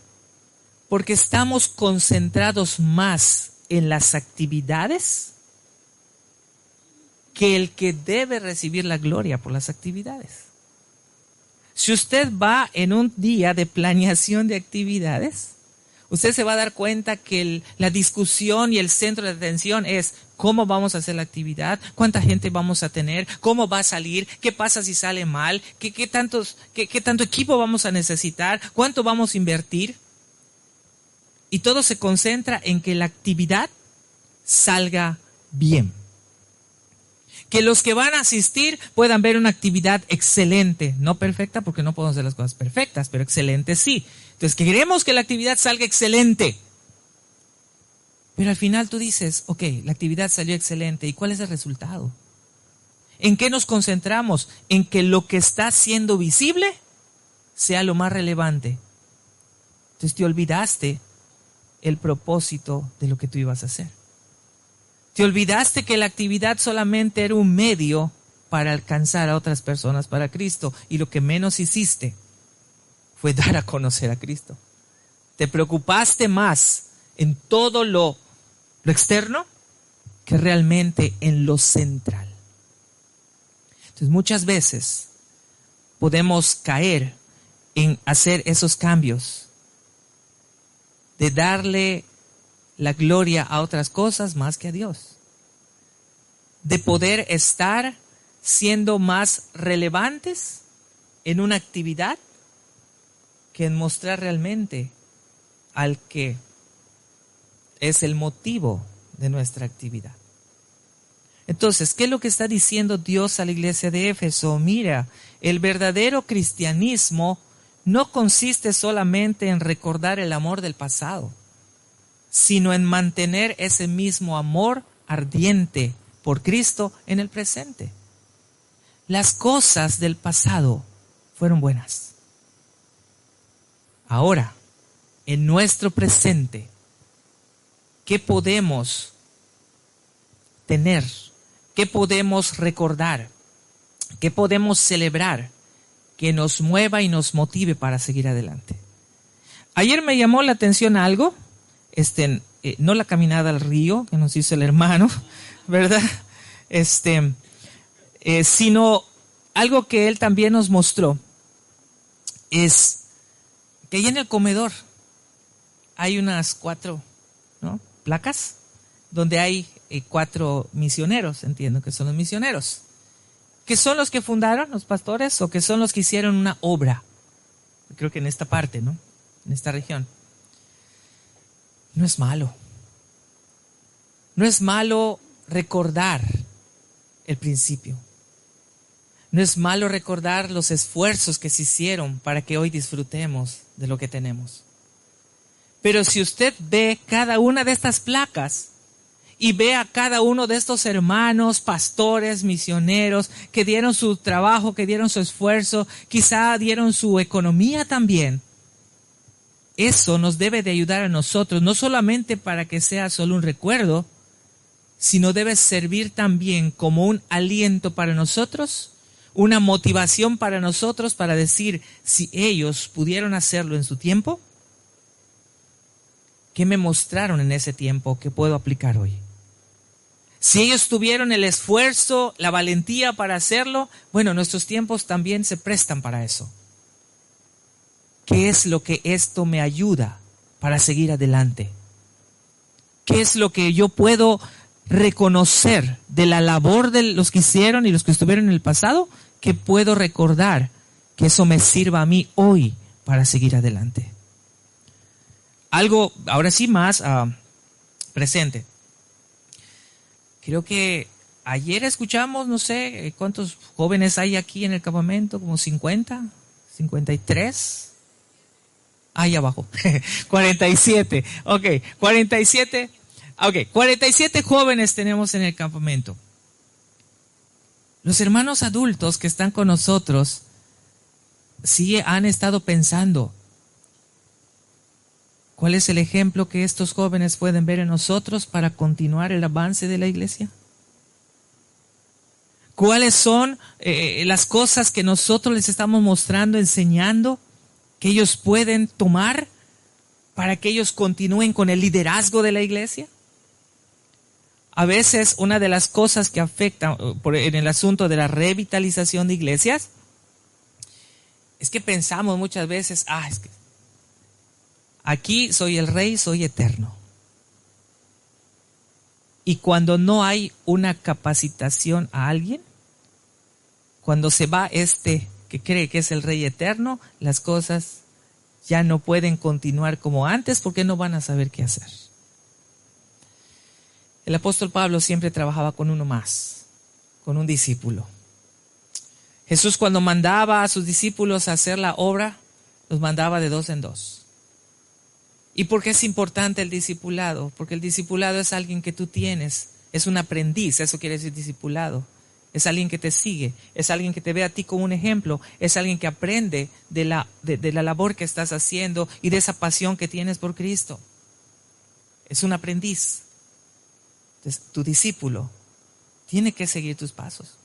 Porque estamos concentrados más en las actividades que el que debe recibir la gloria por las actividades. Si usted va en un día de planeación de actividades, usted se va a dar cuenta que la discusión y el centro de atención es cómo vamos a hacer la actividad, cuánta gente vamos a tener, cómo va a salir, qué pasa si sale mal, qué tanto equipo vamos a necesitar, cuánto vamos a invertir. Y todo se concentra en que la actividad salga bien. Que los que van a asistir puedan ver una actividad excelente, no perfecta porque no podemos hacer las cosas perfectas, pero excelente sí. Entonces queremos que la actividad salga excelente. Pero al final tú dices, ok, la actividad salió excelente, ¿y cuál es el resultado? ¿En qué nos concentramos? En que lo que está siendo visible sea lo más relevante. Entonces te olvidaste el propósito de lo que tú ibas a hacer. Te olvidaste que la actividad solamente era un medio para alcanzar a otras personas para Cristo, y lo que menos hiciste fue dar a conocer a Cristo. Te preocupaste más en todo lo externo que realmente en lo central. Entonces muchas veces podemos caer en hacer esos cambios de darle la gloria a otras cosas más que a Dios, de poder estar siendo más relevantes en una actividad que en mostrar realmente al que es el motivo de nuestra actividad. Entonces, ¿qué es lo que está diciendo Dios a la iglesia de Éfeso? Mira, el verdadero cristianismo no consiste solamente en recordar el amor del pasado, sino en mantener ese mismo amor ardiente por Cristo en el presente. Las cosas del pasado fueron buenas. Ahora, en nuestro presente, ¿qué podemos tener? ¿Qué podemos recordar? ¿Qué podemos celebrar que nos mueva y nos motive para seguir adelante? Ayer me llamó la atención algo, no la caminada al río que nos hizo el hermano, ¿verdad? Sino algo que él también nos mostró, es que ahí en el comedor hay unas 4, ¿no?, placas donde hay 4 misioneros, entiendo que son los misioneros, que son los que fundaron los pastores o que son los que hicieron una obra, creo que en esta parte, ¿no?, en esta región. No es malo. No es malo recordar el principio. No es malo recordar los esfuerzos que se hicieron para que hoy disfrutemos de lo que tenemos. Pero si usted ve cada una de estas placas y ve a cada uno de estos hermanos, pastores, misioneros, que dieron su trabajo, que dieron su esfuerzo, quizá dieron su economía también, eso nos debe de ayudar a nosotros, no solamente para que sea solo un recuerdo, sino debe servir también como un aliento para nosotros, una motivación para nosotros para decir, si ellos pudieron hacerlo en su tiempo, ¿qué me mostraron en ese tiempo que puedo aplicar hoy? Si ellos tuvieron el esfuerzo, la valentía para hacerlo, bueno, nuestros tiempos también se prestan para eso. ¿qué es lo que esto me ayuda para seguir adelante? ¿Qué es lo que yo puedo reconocer de la labor de los que hicieron y los que estuvieron en el pasado? Que puedo recordar que eso me sirva a mí hoy para seguir adelante. Algo, ahora sí, más presente. Creo que ayer escuchamos, no sé, ¿cuántos jóvenes hay aquí en el campamento? ¿Como 50? ¿53? Ahí abajo. 47. Ok, 47. Ok, 47 jóvenes tenemos en el campamento. Los hermanos adultos que están con nosotros sí han estado pensando, ¿cuál es el ejemplo que estos jóvenes pueden ver en nosotros para continuar el avance de la iglesia? ¿Cuáles son las cosas que nosotros les estamos mostrando, enseñando, que ellos pueden tomar para que ellos continúen con el liderazgo de la iglesia? A veces una de las cosas que afecta en el asunto de la revitalización de iglesias es que pensamos muchas veces, es que aquí soy el rey, soy eterno. Y cuando no hay una capacitación a alguien, cuando se va este que cree que es el rey eterno, las cosas ya no pueden continuar como antes porque no van a saber qué hacer. El apóstol Pablo siempre trabajaba con uno más, con un discípulo. Jesús, cuando mandaba a sus discípulos a hacer la obra, los mandaba de 2 en 2. ¿Y por qué es importante el discipulado? Porque el discipulado es alguien que tú tienes, es un aprendiz, eso quiere decir discipulado. Es alguien que te sigue, es alguien que te ve a ti como un ejemplo, es alguien que aprende de la labor que estás haciendo y de esa pasión que tienes por Cristo. Es un aprendiz. Entonces, tu discípulo tiene que seguir tus pasos.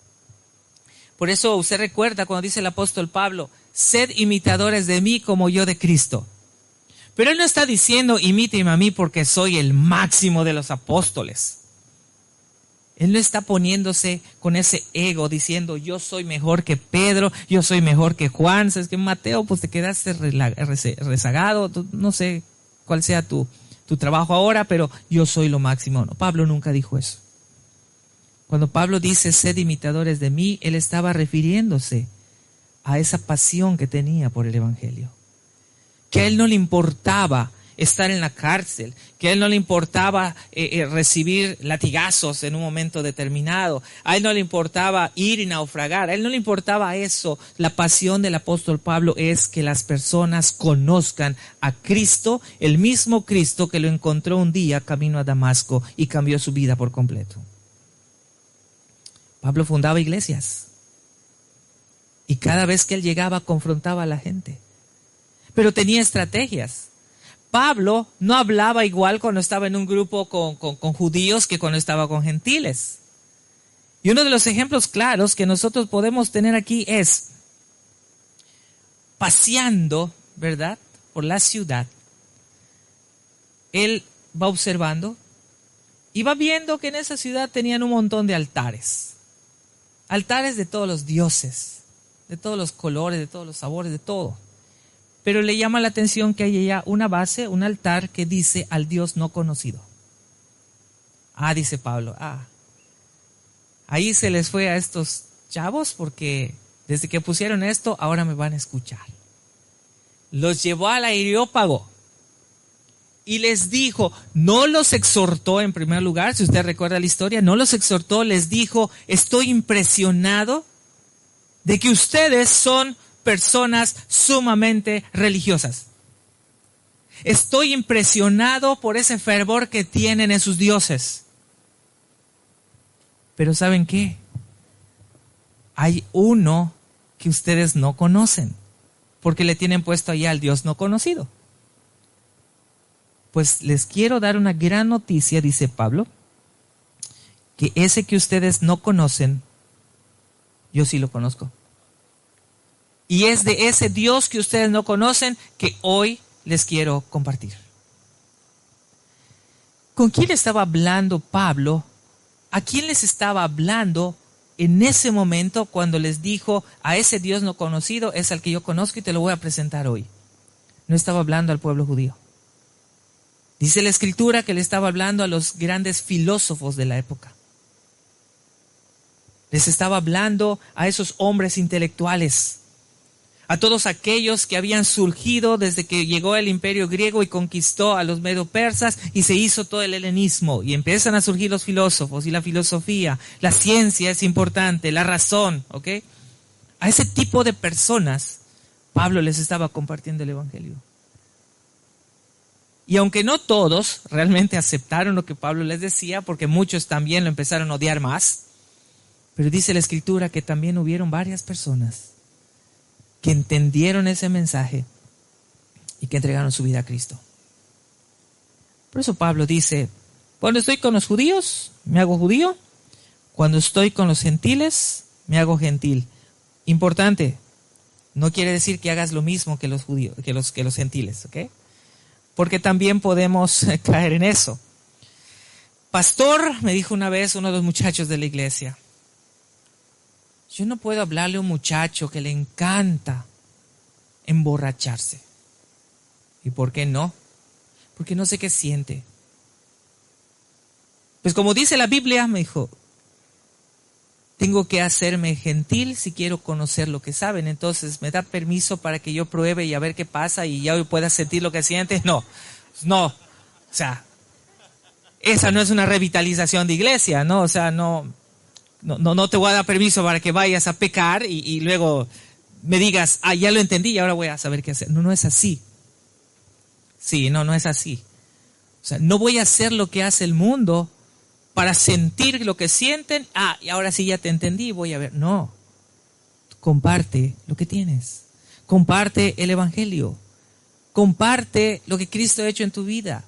Por eso usted recuerda cuando dice el apóstol Pablo, sed imitadores de mí como yo de Cristo. Pero él no está diciendo, imíteme a mí porque soy el máximo de los apóstoles. Él no está poniéndose con ese ego diciendo, yo soy mejor que Pedro, yo soy mejor que Juan. Es que Mateo, pues te quedaste rezagado, no sé cuál sea tu trabajo ahora, pero yo soy lo máximo. No, Pablo nunca dijo eso. Cuando Pablo dice, sed imitadores de mí, él estaba refiriéndose a esa pasión que tenía por el evangelio. Que a él no le importaba estar en la cárcel, que a él no le importaba recibir latigazos en un momento determinado, a él no le importaba ir y naufragar, a él no le importaba eso. La pasión del apóstol Pablo es que las personas conozcan a Cristo, el mismo Cristo que lo encontró un día camino a Damasco y cambió su vida por completo. Pablo fundaba iglesias y cada vez que él llegaba confrontaba a la gente, pero tenía estrategias. Pablo no hablaba igual cuando estaba en un grupo con judíos que cuando estaba con gentiles. Y uno de los ejemplos claros que nosotros podemos tener aquí es paseando, ¿verdad?, por la ciudad. Él va observando y va viendo que en esa ciudad tenían un montón de altares. Altares de todos los dioses, de todos los colores, de todos los sabores, de todo. Pero le llama la atención que hay allá una base, un altar que dice al Dios no conocido. Dice Pablo, ahí se les fue a estos chavos porque desde que pusieron esto, ahora me van a escuchar. Los llevó al Areópago y les dijo, no los exhortó en primer lugar, si usted recuerda la historia, no los exhortó, les dijo, estoy impresionado de que ustedes son personas sumamente religiosas. Estoy impresionado por ese fervor que tienen en sus dioses. Pero ¿saben qué? Hay uno que ustedes no conocen, porque le tienen puesto allá al Dios no conocido. Pues les quiero dar una gran noticia, dice Pablo, que ese que ustedes no conocen, yo sí lo conozco. Y es de ese Dios que ustedes no conocen que hoy les quiero compartir. ¿Con quién estaba hablando Pablo? ¿A quién les estaba hablando en ese momento cuando les dijo, a ese Dios no conocido es al que yo conozco y te lo voy a presentar hoy? no estaba hablando al pueblo judío. Dice la Escritura que le estaba hablando a los grandes filósofos de la época. Les estaba hablando a esos hombres intelectuales, a todos aquellos que habían surgido desde que llegó el imperio griego y conquistó a los medo-persas y se hizo todo el helenismo. Y empiezan a surgir los filósofos y la filosofía, la ciencia es importante, la razón, ¿ok? A ese tipo de personas Pablo les estaba compartiendo el evangelio. Y aunque no todos realmente aceptaron lo que Pablo les decía, porque muchos también lo empezaron a odiar más, pero dice la Escritura que también hubieron varias personas que entendieron ese mensaje y que entregaron su vida a Cristo. Por eso Pablo dice, cuando estoy con los judíos, me hago judío. Cuando estoy con los gentiles, me hago gentil. Importante, no quiere decir que hagas lo mismo que los judíos, que los gentiles, ¿ok? Porque también podemos caer en eso. Pastor, me dijo una vez uno de los muchachos de la iglesia, yo no puedo hablarle a un muchacho que le encanta emborracharse. ¿Y por qué no? Porque no sé qué siente. Pues como dice la Biblia, me dijo, tengo que hacerme gentil si quiero conocer lo que saben. Entonces, ¿me da permiso para que yo pruebe y a ver qué pasa y ya pueda sentir lo que siente? No. O sea, esa no es una revitalización de iglesia, ¿no? O sea, no te voy a dar permiso para que vayas a pecar y luego me digas, ya lo entendí y ahora voy a saber qué hacer. No es así. Sí, no es así. O sea, no voy a hacer lo que hace el mundo para sentir lo que sienten. Y ahora sí ya te entendí, voy a ver. No. Comparte lo que tienes. Comparte el evangelio. Comparte lo que Cristo ha hecho en tu vida.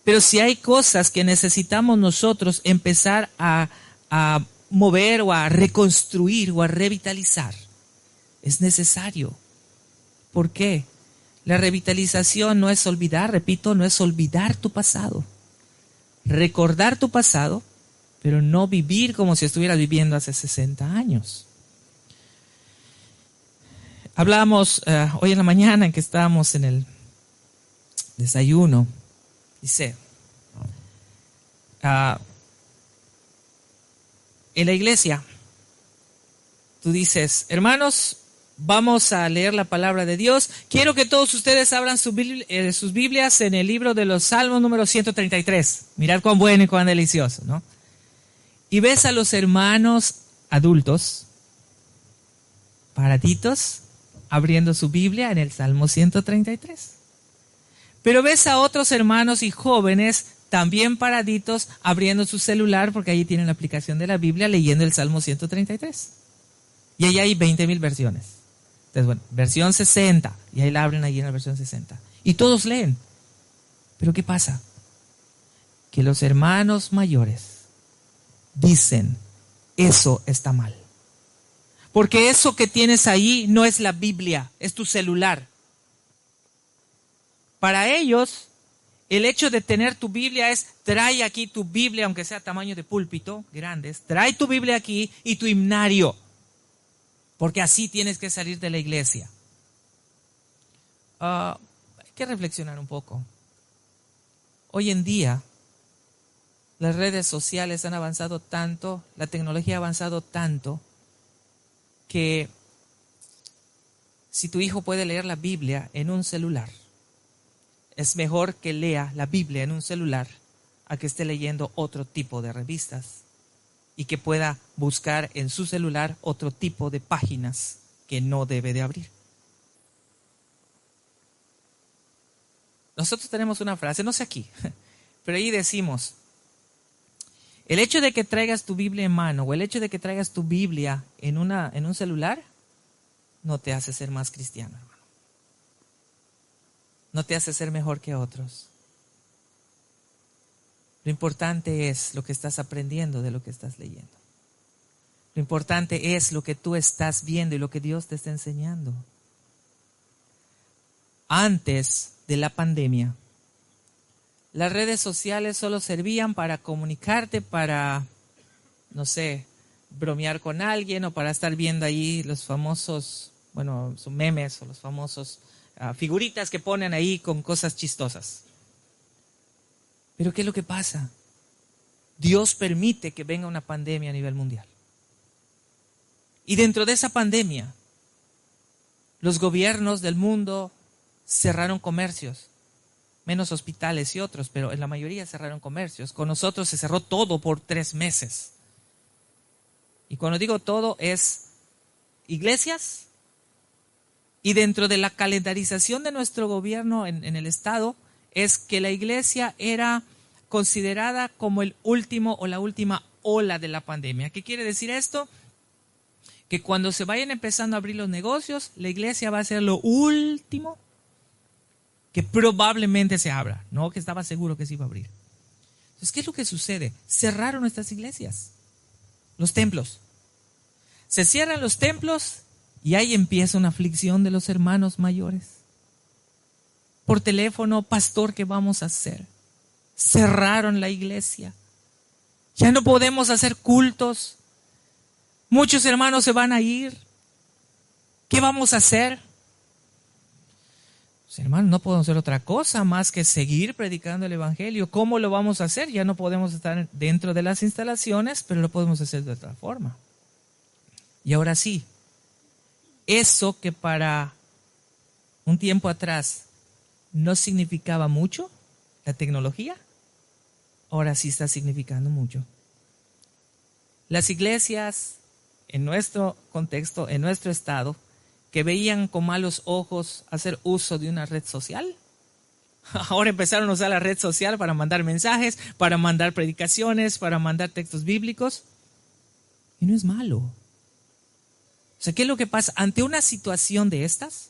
Pero si hay cosas que necesitamos nosotros empezar a mover o a reconstruir o a revitalizar, es necesario. ¿Por qué? La revitalización no es olvidar, repito, no es olvidar tu pasado. Recordar tu pasado, pero no vivir como si estuvieras viviendo hace 60 años. Hablábamos hoy en la mañana en que estábamos en el desayuno. Dice, en la iglesia, tú dices, hermanos, vamos a leer la palabra de Dios. Quiero que todos ustedes abran sus Biblias en el libro de los Salmos número 133. Mirad cuán bueno y cuán delicioso, ¿no? Y ves a los hermanos adultos, paraditos, abriendo su Biblia en el Salmo 133. Pero ves a otros hermanos y jóvenes también paraditos abriendo su celular porque ahí tienen la aplicación de la Biblia leyendo el Salmo 133. Y ahí hay 20,000 versiones. Entonces, bueno, versión 60. Y ahí la abren ahí en la versión 60. Y todos leen. Pero ¿qué pasa? Que los hermanos mayores dicen, eso está mal. Porque eso que tienes ahí no es la Biblia, es tu celular. Para ellos, el hecho de tener tu Biblia es, trae aquí tu Biblia, aunque sea tamaño de púlpito, grandes, trae tu Biblia aquí y tu himnario, porque así tienes que salir de la iglesia. Hay que reflexionar un poco. Hoy en día, las redes sociales han avanzado tanto, la tecnología ha avanzado tanto, que si tu hijo puede leer la Biblia en un celular, es mejor que lea la Biblia en un celular a que esté leyendo otro tipo de revistas y que pueda buscar en su celular otro tipo de páginas que no debe de abrir. Nosotros tenemos una frase, no sé aquí, pero ahí decimos, el hecho de que traigas tu Biblia en mano o el hecho de que traigas tu Biblia en un celular no te hace ser más cristiano, hermano. No te hace ser mejor que otros. Lo importante es lo que estás aprendiendo de lo que estás leyendo. Lo importante es lo que tú estás viendo y lo que Dios te está enseñando. Antes de la pandemia, las redes sociales solo servían para comunicarte, para, no sé, bromear con alguien o para estar viendo ahí los famosos, bueno, son memes o los famosos figuritas que ponen ahí con cosas chistosas. Pero ¿qué es lo que pasa? Dios permite que venga una pandemia a nivel mundial. Y dentro de esa pandemia, los gobiernos del mundo cerraron comercios, menos hospitales y otros, pero en la mayoría cerraron comercios. Con nosotros se cerró todo por 3 meses. Y cuando digo todo es iglesias, y dentro de la calendarización de nuestro gobierno en el Estado es que la iglesia era considerada como el último o la última ola de la pandemia. ¿Qué quiere decir esto? Que cuando se vayan empezando a abrir los negocios, la iglesia va a ser lo último que probablemente se abra, no que estaba seguro que se iba a abrir. Entonces, ¿qué es lo que sucede? Cerraron nuestras iglesias, los templos. Se cierran los templos y ahí empieza una aflicción de los hermanos mayores. Por teléfono, pastor, ¿qué vamos a hacer? Cerraron la iglesia. Ya no podemos hacer cultos. Muchos hermanos se van a ir. ¿Qué vamos a hacer? Pues, hermanos, no podemos hacer otra cosa más que seguir predicando el evangelio. ¿Cómo lo vamos a hacer? Ya no podemos estar dentro de las instalaciones, pero lo podemos hacer de otra forma. Y ahora sí, eso que para un tiempo atrás no significaba mucho, la tecnología, ahora sí está significando mucho. Las iglesias, en nuestro contexto, en nuestro estado, que veían con malos ojos hacer uso de una red social, ahora empezaron a usar la red social para mandar mensajes, para mandar predicaciones, para mandar textos bíblicos. Y no es malo. O sea, ¿qué es lo que pasa? Ante una situación de estas,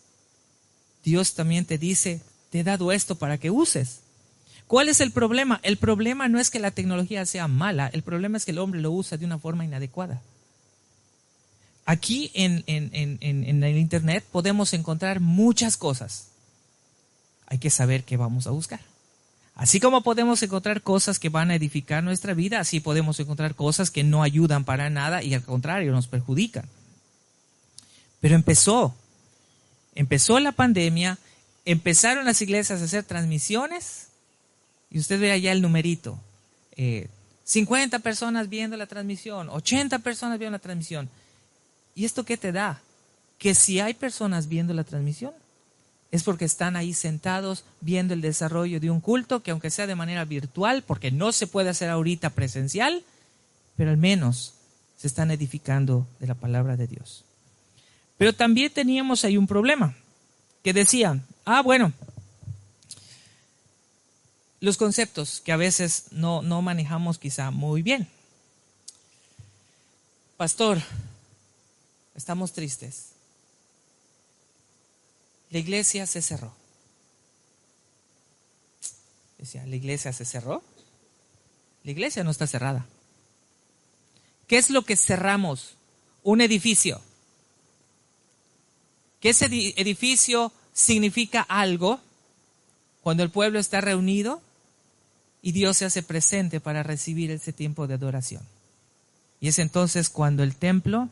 Dios también te dice, te he dado esto para que uses. ¿Cuál es el problema? El problema no es que la tecnología sea mala, el problema es que el hombre lo usa de una forma inadecuada. Aquí en el internet podemos encontrar muchas cosas. Hay que saber qué vamos a buscar. Así como podemos encontrar cosas que van a edificar nuestra vida, así podemos encontrar cosas que no ayudan para nada y al contrario nos perjudican. Pero empezó la pandemia, empezaron las iglesias a hacer transmisiones y usted ve allá el numerito. 50 personas viendo la transmisión, 80 personas viendo la transmisión. ¿Y esto qué te da? Que si hay personas viendo la transmisión, es porque están ahí sentados viendo el desarrollo de un culto que aunque sea de manera virtual, porque no se puede hacer ahorita presencial, pero al menos se están edificando de la palabra de Dios. Pero también teníamos ahí un problema, que decían, bueno, los conceptos que a veces no manejamos quizá muy bien. Pastor, estamos tristes. La iglesia se cerró. Decía, ¿la iglesia se cerró? La iglesia no está cerrada. ¿Qué es lo que cerramos? Un edificio. Que ese edificio significa algo cuando el pueblo está reunido y Dios se hace presente para recibir ese tiempo de adoración. Y es entonces cuando el templo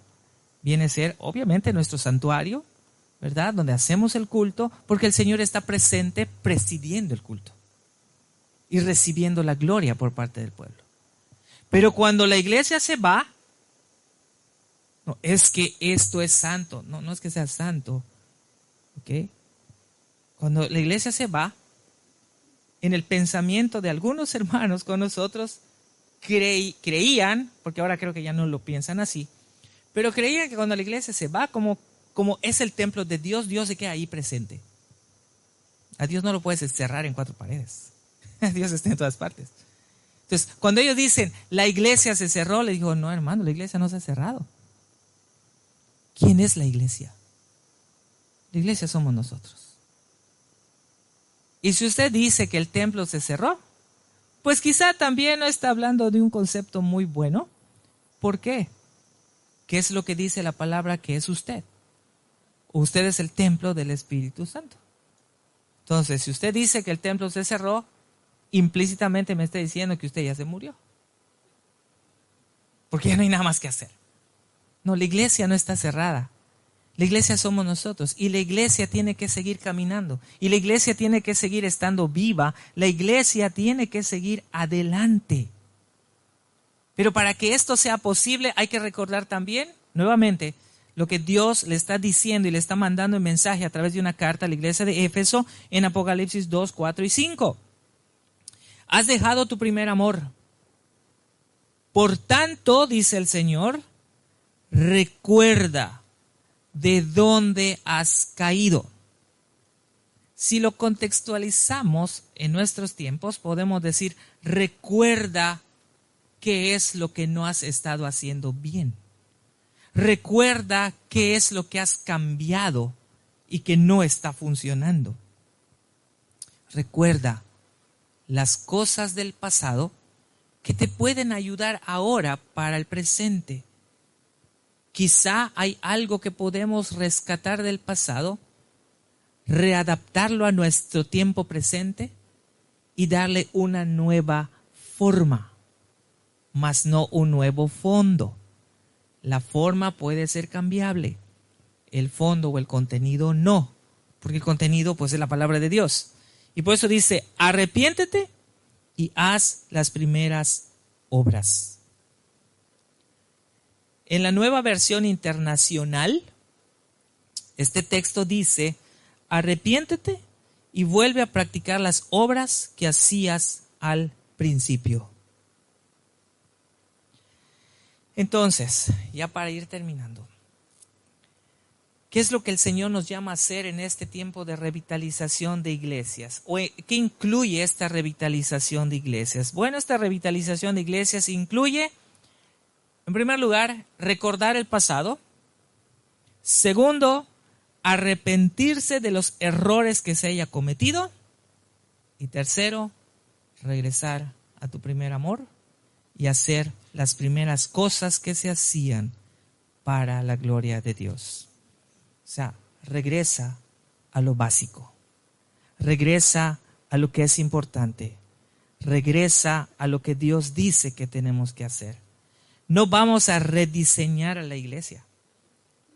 viene a ser, obviamente, nuestro santuario, ¿verdad? Donde hacemos el culto, porque el Señor está presente presidiendo el culto y recibiendo la gloria por parte del pueblo. Pero cuando la iglesia se va, no, es que esto es santo. No es que sea santo. ¿Okay? Cuando la iglesia se va, en el pensamiento de algunos hermanos con nosotros, creían, porque ahora creo que ya no lo piensan así, pero creían que cuando la iglesia se va, como es el templo de Dios, Dios se queda ahí presente. A Dios no lo puedes encerrar en 4 paredes. Dios está en todas partes. Entonces, cuando ellos dicen, la iglesia se cerró, le digo, no, hermano, la iglesia no se ha cerrado. ¿Quién es la iglesia? La iglesia somos nosotros. Y si usted dice que el templo se cerró, pues quizá también no está hablando de un concepto muy bueno. ¿Por qué? ¿Qué es lo que dice la palabra que es usted? Usted es el templo del Espíritu Santo. Entonces, si usted dice que el templo se cerró, implícitamente me está diciendo que usted ya se murió. Porque ya no hay nada más que hacer. No, la iglesia no está cerrada. La iglesia somos nosotros y la iglesia tiene que seguir caminando y la iglesia tiene que seguir estando viva, la iglesia tiene que seguir adelante. Pero para que esto sea posible hay que recordar también, nuevamente, lo que Dios le está diciendo y le está mandando en mensaje a través de una carta a la iglesia de Éfeso en Apocalipsis 2, 4 y 5. Has dejado tu primer amor. Por tanto, dice el Señor, recuerda de dónde has caído. Si lo contextualizamos en nuestros tiempos, podemos decir, recuerda qué es lo que no has estado haciendo bien. Recuerda qué es lo que has cambiado y que no está funcionando. Recuerda las cosas del pasado que te pueden ayudar ahora para el presente. Quizá hay algo que podemos rescatar del pasado, readaptarlo a nuestro tiempo presente y darle una nueva forma, mas no un nuevo fondo. La forma puede ser cambiable, el fondo o el contenido no, porque el contenido pues es la palabra de Dios. Y por eso dice, arrepiéntete y haz las primeras obras. En la Nueva Versión Internacional, este texto dice, arrepiéntete y vuelve a practicar las obras que hacías al principio. Entonces, ya para ir terminando, ¿qué es lo que el Señor nos llama a hacer en este tiempo de revitalización de iglesias? ¿O qué incluye esta revitalización de iglesias? Bueno, esta revitalización de iglesias incluye, en primer lugar, recordar el pasado. Segundo, arrepentirse de los errores que se haya cometido. Y tercero, regresar a tu primer amor y hacer las primeras cosas que se hacían para la gloria de Dios. O sea, regresa a lo básico. Regresa a lo que es importante. Regresa a lo que Dios dice que tenemos que hacer. No vamos a rediseñar a la iglesia.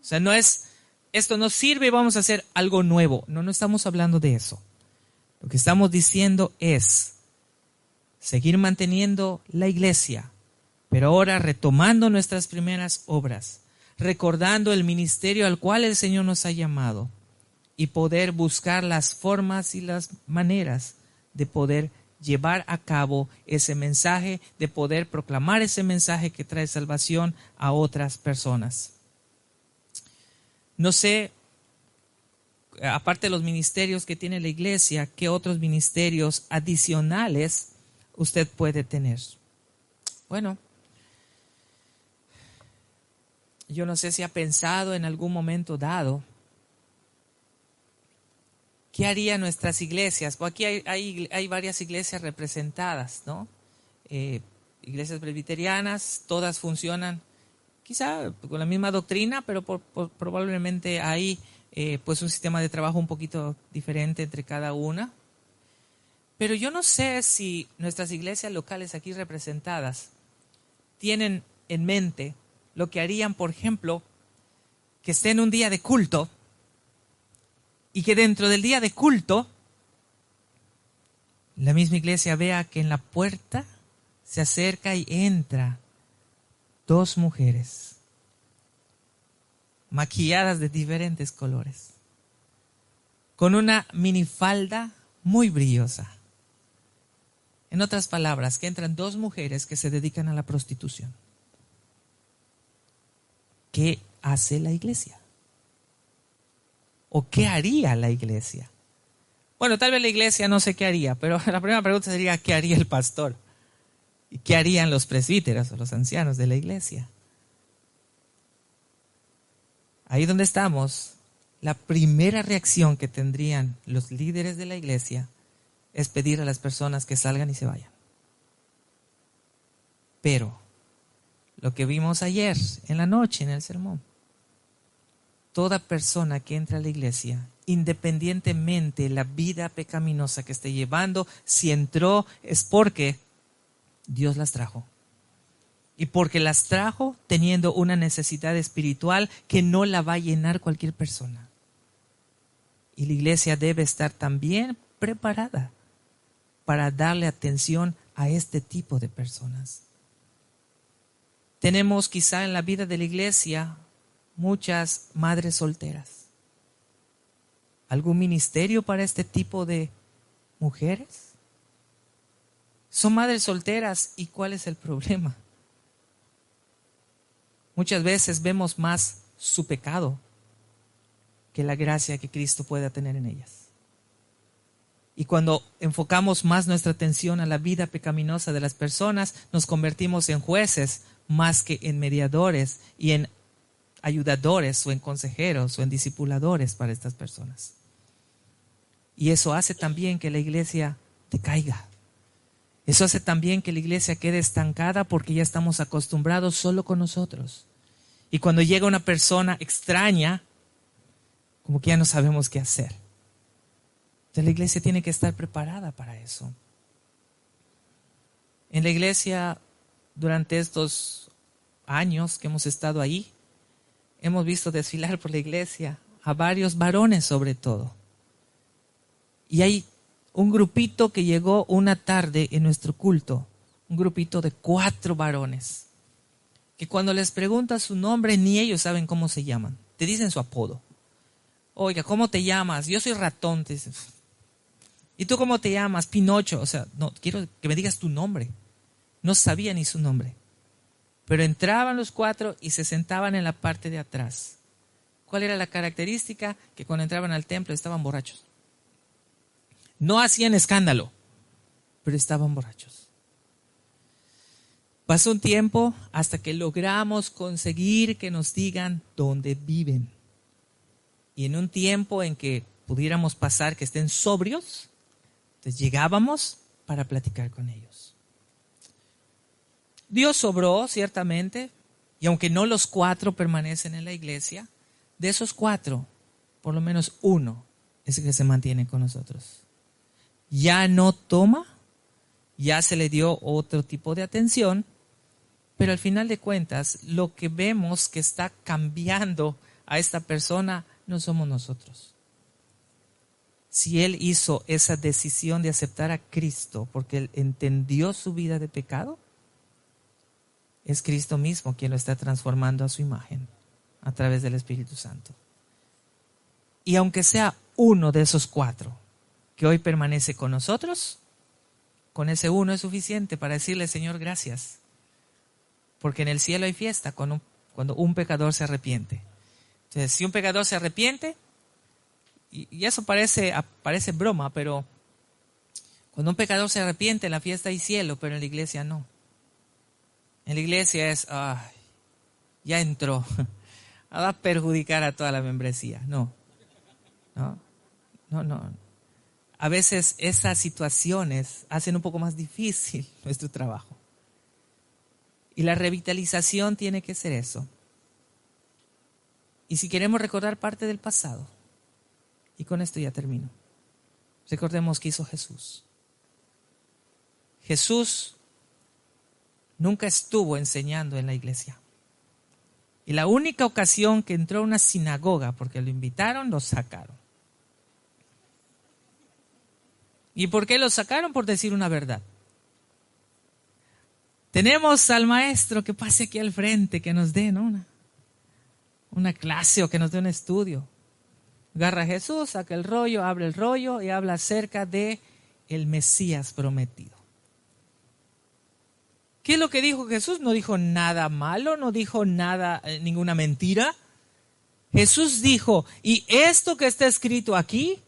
O sea, no es, esto no sirve y vamos a hacer algo nuevo. No estamos hablando de eso. Lo que estamos diciendo es seguir manteniendo la iglesia, pero ahora retomando nuestras primeras obras, recordando el ministerio al cual el Señor nos ha llamado y poder buscar las formas y las maneras de poder llevar a cabo ese mensaje, de poder proclamar ese mensaje que trae salvación a otras personas. No sé, aparte de los ministerios que tiene la iglesia, ¿qué otros ministerios adicionales usted puede tener? Bueno, yo no sé si ha pensado en algún momento dado, ¿qué harían nuestras iglesias? Pues aquí hay varias iglesias representadas, ¿no? Iglesias presbiterianas, todas funcionan quizá con la misma doctrina, pero probablemente hay pues un sistema de trabajo un poquito diferente entre cada una. Pero yo no sé si nuestras iglesias locales aquí representadas tienen en mente lo que harían, por ejemplo, que esté en un día de culto y que dentro del día de culto la misma iglesia vea que en la puerta se acerca y entra dos mujeres maquilladas de diferentes colores, con una minifalda muy brillosa. En otras palabras, que entran dos mujeres que se dedican a la prostitución. ¿Qué hace la iglesia? ¿O qué haría la iglesia? Bueno, tal vez la iglesia no sé qué haría, pero la primera pregunta sería, ¿qué haría el pastor? ¿Y qué harían los presbíteros o los ancianos de la iglesia? Ahí donde estamos, la primera reacción que tendrían los líderes de la iglesia es pedir a las personas que salgan y se vayan. Pero lo que vimos ayer en la noche en el sermón, toda persona que entra a la iglesia, independientemente de la vida pecaminosa que esté llevando, si entró es porque Dios las trajo. y porque las trajo teniendo una necesidad espiritual que no la va a llenar cualquier persona. Y la iglesia debe estar también preparada para darle atención a este tipo de personas. Tenemos quizá en la vida de la iglesia muchas madres solteras. ¿Algún ministerio para este tipo de mujeres? Son madres solteras, ¿y cuál es el problema? Muchas veces vemos más su pecado que la gracia que Cristo pueda tener en ellas. Y cuando enfocamos más nuestra atención a la vida pecaminosa de las personas, nos convertimos en jueces más que en mediadores y en ayudadores o en consejeros o en discipuladores para estas personas. Y eso hace también que la iglesia decaiga. Eso hace también que la iglesia quede estancada porque ya estamos acostumbrados solo con nosotros. Y cuando llega una persona extraña, como que ya no sabemos qué hacer. Entonces la iglesia tiene que estar preparada para eso. En la iglesia, durante estos años que hemos estado ahí, hemos visto desfilar por la iglesia a varios varones sobre todo. Y hay un grupito que llegó una tarde en nuestro culto, un grupito de 4 varones, que cuando les preguntas su nombre ni ellos saben cómo se llaman, te dicen su apodo. Oiga, ¿cómo te llamas? Yo soy Ratón, te dicen. ¿Y tú cómo te llamas? Pinocho. O sea, no, quiero que me digas tu nombre. No sabía ni su nombre. Pero entraban los 4 y se sentaban en la parte de atrás. ¿Cuál era la característica? Que cuando entraban al templo estaban borrachos. No hacían escándalo, pero estaban borrachos. Pasó un tiempo hasta que logramos conseguir que nos digan dónde viven. Y en un tiempo en que pudiéramos pasar que estén sobrios, entonces llegábamos para platicar con ellos. Dios obró, ciertamente, y aunque no los 4 permanecen en la iglesia, de esos 4, por lo menos 1 es el que se mantiene con nosotros. Ya no toma, ya se le dio otro tipo de atención, pero al final de cuentas, lo que vemos que está cambiando a esta persona no somos nosotros. Si él hizo esa decisión de aceptar a Cristo porque él entendió su vida de pecado, es Cristo mismo quien lo está transformando a su imagen a través del Espíritu Santo. Y aunque sea uno de esos 4 que hoy permanece con nosotros, con ese 1 es suficiente para decirle, Señor, gracias. Porque en el cielo hay fiesta cuando un pecador se arrepiente. Entonces, si un pecador se arrepiente, y eso parece broma, pero cuando un pecador se arrepiente, en la fiesta hay cielo, pero en la iglesia no. En la iglesia es, ya entró, va a perjudicar a toda la membresía. No. A veces esas situaciones hacen un poco más difícil nuestro trabajo. Y la revitalización tiene que ser eso. Y si queremos recordar parte del pasado, y con esto ya termino, recordemos qué hizo Jesús. Jesús nunca estuvo enseñando en la iglesia. Y la única ocasión que entró a una sinagoga, porque lo invitaron, lo sacaron. ¿Y por qué lo sacaron? Por decir una verdad. Tenemos al maestro que pase aquí al frente, que nos dé, ¿no? una clase o que nos dé un estudio. Agarra a Jesús, saca el rollo, abre el rollo y habla acerca de el Mesías prometido. ¿Qué es lo que dijo Jesús? No dijo nada malo, no dijo nada, ninguna mentira. Jesús dijo, y esto que está escrito aquí,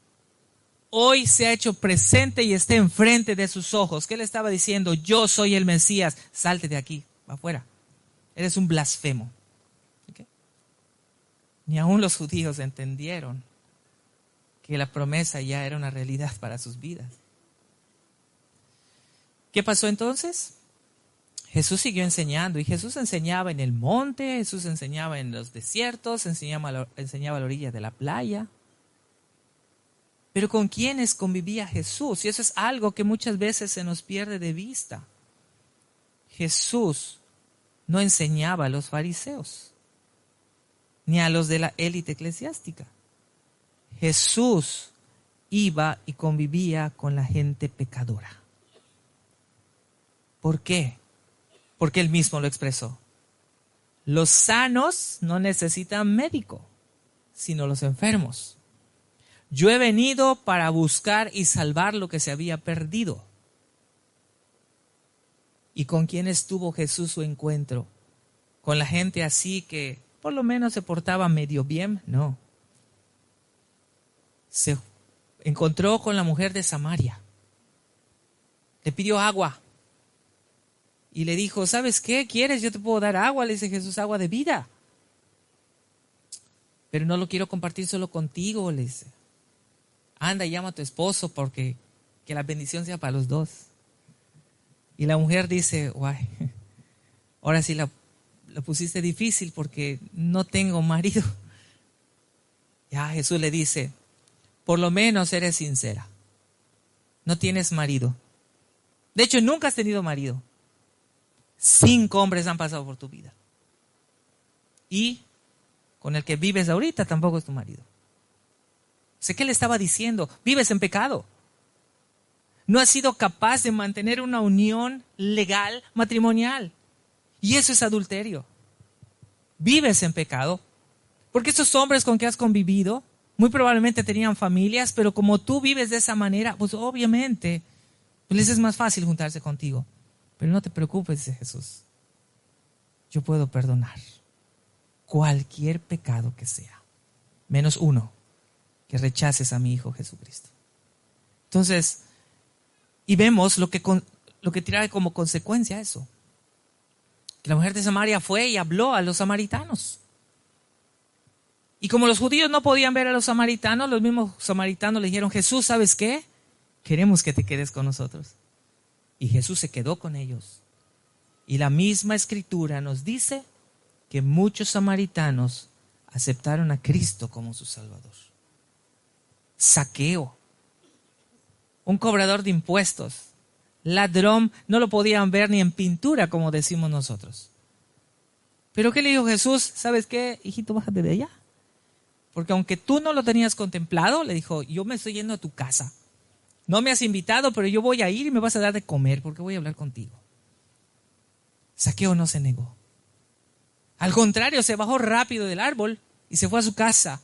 hoy se ha hecho presente y está enfrente de sus ojos. ¿Qué le estaba diciendo? Yo soy el Mesías, salte de aquí, va afuera. Eres un blasfemo. ¿Okay? Ni aún los judíos entendieron que la promesa ya era una realidad para sus vidas. ¿Qué pasó entonces? Jesús siguió enseñando y Jesús enseñaba en el monte, Jesús enseñaba en los desiertos, enseñaba a la orilla de la playa. Pero ¿con quiénes convivía Jesús? Y eso es algo que muchas veces se nos pierde de vista. Jesús no enseñaba a los fariseos, ni a los de la élite eclesiástica. Jesús iba y convivía con la gente pecadora. ¿Por qué? Porque él mismo lo expresó. Los sanos no necesitan médico, sino los enfermos. Yo he venido para buscar y salvar lo que se había perdido. ¿Y con quién estuvo Jesús su encuentro? ¿Con la gente así que por lo menos se portaba medio bien? No. Se encontró con la mujer de Samaria. Le pidió agua. Y le dijo, ¿sabes qué? ¿Quieres? Yo te puedo dar agua. Le dice Jesús, agua de vida. Pero no lo quiero compartir solo contigo, le dice. Anda y llama a tu esposo porque que la bendición sea para los dos. Y la mujer dice, guay, ahora sí la pusiste difícil porque no tengo marido. Ya Jesús le dice, por lo menos eres sincera. No tienes marido. De hecho, nunca has tenido marido. 5 hombres han pasado por tu vida. Y con el que vives ahorita tampoco es tu marido. Sé que le estaba diciendo, vives en pecado. No has sido capaz de mantener una unión legal matrimonial. Y eso es adulterio. Vives en pecado. Porque esos hombres con que has convivido, muy probablemente tenían familias, pero como tú vives de esa manera, pues obviamente les es más fácil juntarse contigo. Pero no te preocupes, dice Jesús. Yo puedo perdonar cualquier pecado que sea, menos uno, que rechaces a mi Hijo Jesucristo. Entonces, y vemos lo que trae como consecuencia eso. Que la mujer de Samaria fue y habló a los samaritanos. Y como los judíos no podían ver a los samaritanos, los mismos samaritanos le dijeron, Jesús, ¿sabes qué? Queremos que te quedes con nosotros. Y Jesús se quedó con ellos. Y la misma escritura nos dice que muchos samaritanos aceptaron a Cristo como su Salvador. Zaqueo, un cobrador de impuestos, ladrón, no lo podían ver ni en pintura, como decimos nosotros. ¿Pero qué le dijo Jesús? ¿Sabes qué, hijito, bájate de allá? Porque aunque tú no lo tenías contemplado, le dijo, yo me estoy yendo a tu casa. No me has invitado, pero yo voy a ir y me vas a dar de comer porque voy a hablar contigo. Zaqueo no se negó. Al contrario, se bajó rápido del árbol y se fue a su casa.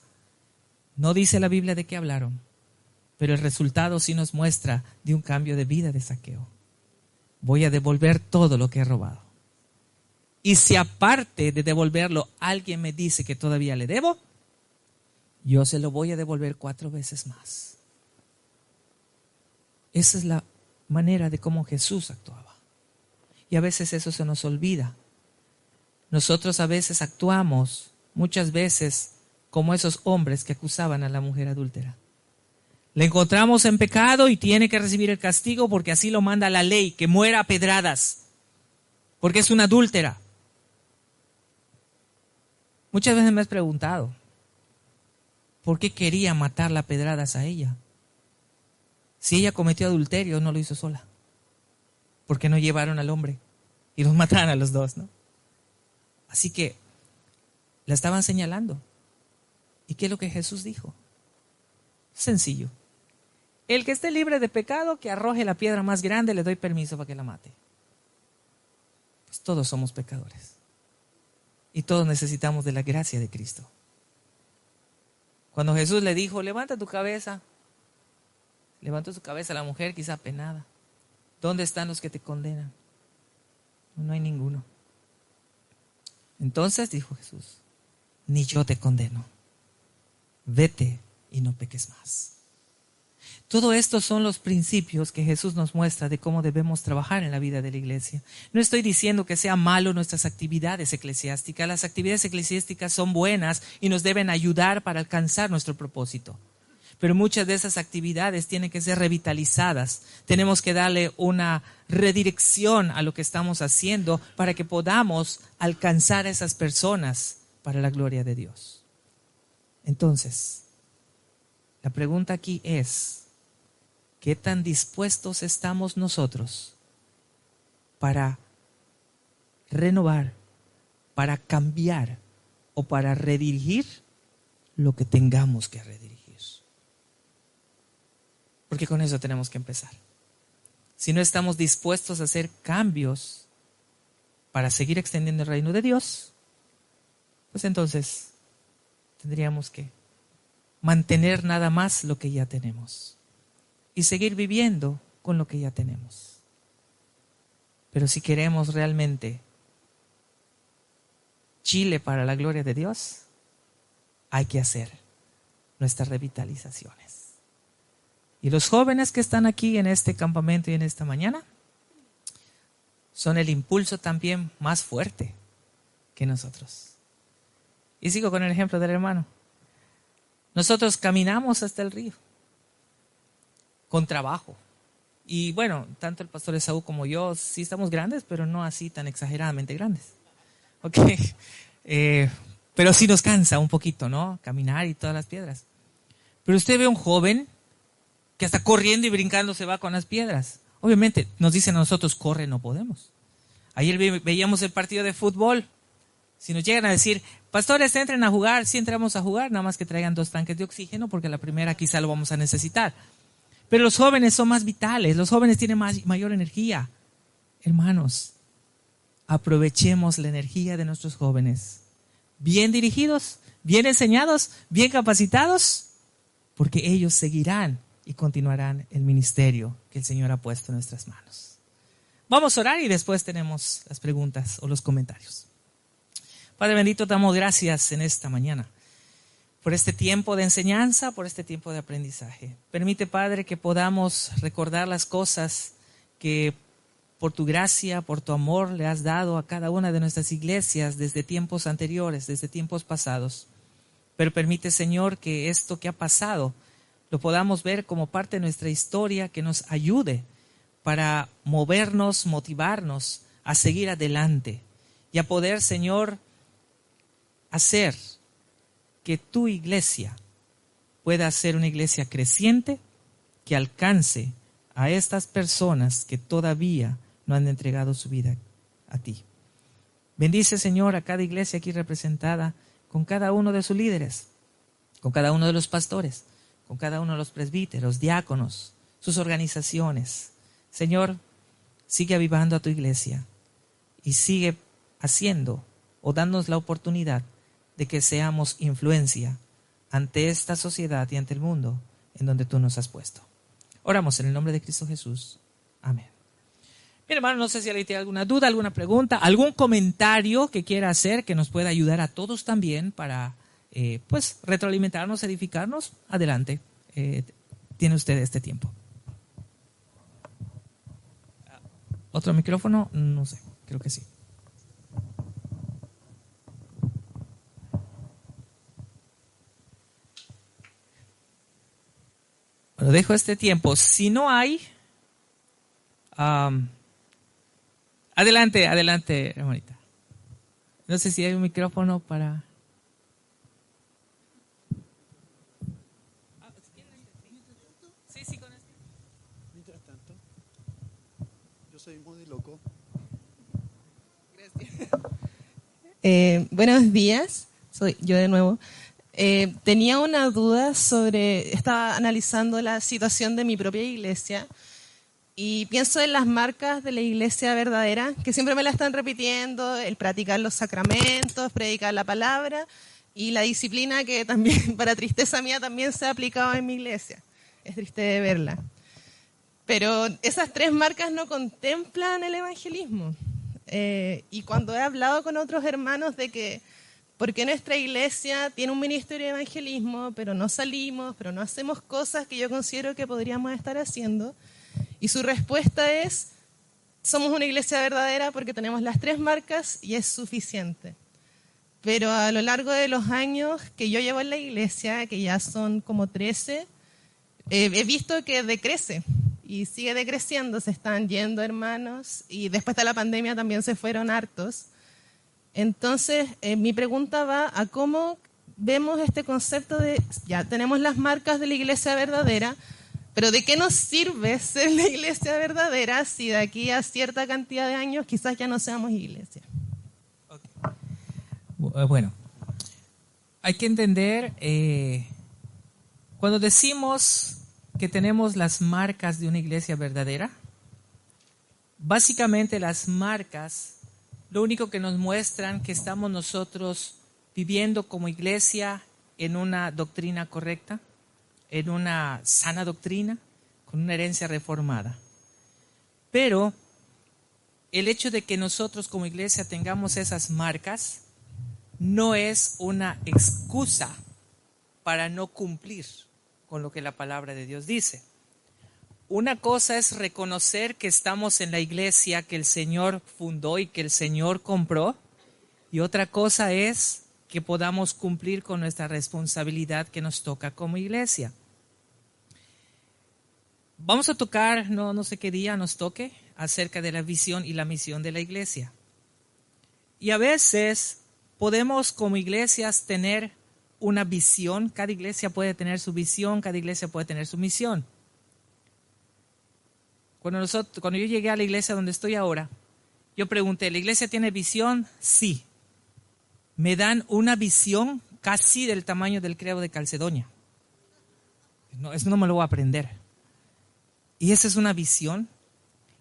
No dice la Biblia de qué hablaron, pero el resultado sí nos muestra de un cambio de vida de Zaqueo. Voy a devolver todo lo que he robado. Y si aparte de devolverlo alguien me dice que todavía le debo, yo se lo voy a devolver 4 veces más. Esa es la manera de cómo Jesús actuaba. Y a veces eso se nos olvida. Nosotros a veces actuamos, muchas veces, como esos hombres que acusaban a la mujer adúltera. Le encontramos en pecado y tiene que recibir el castigo porque así lo manda la ley, que muera a pedradas, porque es una adúltera. Muchas veces me has preguntado, ¿por qué quería matarla a pedradas a ella? Si ella cometió adulterio, no lo hizo sola. ¿Por qué no llevaron al hombre y los mataron a los dos, no? Así que la estaban señalando. ¿Y qué es lo que Jesús dijo? Sencillo. El que esté libre de pecado, que arroje la piedra más grande, le doy permiso para que la mate. Pues todos somos pecadores. Y todos necesitamos de la gracia de Cristo. Cuando Jesús le dijo, levanta tu cabeza, levantó su cabeza la mujer, quizá penada. ¿Dónde están los que te condenan? No hay ninguno. Entonces dijo Jesús, ni yo te condeno. Vete y no peques más. Todo esto son los principios que Jesús nos muestra de cómo debemos trabajar en la vida de la iglesia. No estoy diciendo que sea malo nuestras actividades eclesiásticas. Las actividades eclesiásticas son buenas y nos deben ayudar para alcanzar nuestro propósito. Pero muchas de esas actividades tienen que ser revitalizadas. Tenemos que darle una redirección a lo que estamos haciendo para que podamos alcanzar a esas personas para la gloria de Dios. Entonces, la pregunta aquí es, ¿qué tan dispuestos estamos nosotros para renovar para cambiar o para redirigir lo que tengamos que redirigir. Porque con eso tenemos que empezar. Si no estamos dispuestos a hacer cambios para seguir extendiendo el reino de Dios, pues entonces tendríamos que mantener nada más lo que ya tenemos y seguir viviendo con lo que ya tenemos. Pero si queremos realmente Chile para la gloria de Dios, hay que hacer nuestras revitalizaciones. Y los jóvenes que están aquí en este campamento y en esta mañana son el impulso también más fuerte que nosotros. Y sigo con el ejemplo del hermano. Nosotros caminamos hasta el río con trabajo. Y bueno, tanto el pastor Esaú como yo sí estamos grandes, pero no así tan exageradamente grandes. ¿Ok? Pero sí nos cansa un poquito, ¿no? Caminar y todas las piedras. Pero usted ve a un joven que hasta corriendo y brincando se va con las piedras. Obviamente nos dicen a nosotros, corre, no podemos. Ayer veíamos el partido de fútbol. Si nos llegan a decir, pastores, entren a jugar, sí entramos a jugar, nada más que traigan 2 tanques de oxígeno, porque la primera quizá lo vamos a necesitar. Pero los jóvenes son más vitales, los jóvenes tienen mayor energía. Hermanos, aprovechemos la energía de nuestros jóvenes. Bien dirigidos, bien enseñados, bien capacitados, porque ellos seguirán y continuarán el ministerio que el Señor ha puesto en nuestras manos. Vamos a orar y después tenemos las preguntas o los comentarios. Padre bendito, damos gracias en esta mañana por este tiempo de enseñanza, por este tiempo de aprendizaje. Permite, Padre, que podamos recordar las cosas que por tu gracia, por tu amor le has dado a cada una de nuestras iglesias desde tiempos anteriores, desde tiempos pasados. Pero permite, Señor, que esto que ha pasado lo podamos ver como parte de nuestra historia, que nos ayude para movernos, motivarnos a seguir adelante y a poder, Señor, hacer que tu iglesia pueda ser una iglesia creciente que alcance a estas personas que todavía no han entregado su vida a ti. Bendice, Señor, a cada iglesia aquí representada, con cada uno de sus líderes, con cada uno de los pastores, con cada uno de los presbíteros, diáconos, sus organizaciones. Señor, sigue avivando a tu iglesia y sigue haciendo o dándonos la oportunidad de que seamos influencia ante esta sociedad y ante el mundo en donde tú nos has puesto. Oramos en el nombre de Cristo Jesús. Amén. Bien, hermano, no sé si alguien tiene alguna duda, alguna pregunta, algún comentario que quiera hacer que nos pueda ayudar a todos también para pues retroalimentarnos, edificarnos. Adelante, tiene usted este tiempo. ¿Otro micrófono? No sé, creo que sí. Bueno, dejo este tiempo. Si no hay, adelante, hermanita. No sé si hay un micrófono para... Sí, con este. Mientras tanto, yo soy muy loco. Gracias. Buenos días, soy yo de nuevo. Tenía una duda estaba analizando la situación de mi propia iglesia y pienso en las marcas de la iglesia verdadera, que siempre me la están repitiendo, el practicar los sacramentos, predicar la palabra y la disciplina que también, para tristeza mía, también se ha aplicado en mi iglesia. Es triste de verla. Pero esas 3 marcas no contemplan el evangelismo. Y cuando he hablado con otros hermanos de que porque nuestra iglesia tiene un ministerio de evangelismo, pero no salimos, pero no hacemos cosas que yo considero que podríamos estar haciendo. Y su respuesta es, somos una iglesia verdadera porque tenemos las 3 marcas y es suficiente. Pero a lo largo de los años que yo llevo en la iglesia, que ya son como 13, he visto que decrece y sigue decreciendo. Se están yendo hermanos y después de la pandemia también se fueron hartos. Entonces, mi pregunta va a cómo vemos este concepto de, ya tenemos las marcas de la iglesia verdadera, pero ¿de qué nos sirve ser la iglesia verdadera si de aquí a cierta cantidad de años quizás ya no seamos iglesia? Okay. Bueno, hay que entender, cuando decimos que tenemos las marcas de una iglesia verdadera, básicamente las marcas lo único que nos muestran que estamos nosotros viviendo como iglesia en una doctrina correcta, en una sana doctrina, con una herencia reformada. Pero el hecho de que nosotros como iglesia tengamos esas marcas no es una excusa para no cumplir con lo que la palabra de Dios dice. Una cosa es reconocer que estamos en la iglesia que el Señor fundó y que el Señor compró, y otra cosa es que podamos cumplir con nuestra responsabilidad que nos toca como iglesia. Vamos a tocar, no sé qué día nos toque, acerca de la visión y la misión de la iglesia. Y a veces podemos como iglesias tener una visión, cada iglesia puede tener su visión, cada iglesia puede tener su misión. Cuando yo llegué a la iglesia donde estoy ahora, yo pregunté, ¿la iglesia tiene visión? Sí. Me dan una visión casi del tamaño del credo de Calcedonia. No, eso no me lo voy a aprender. Y esa es una visión.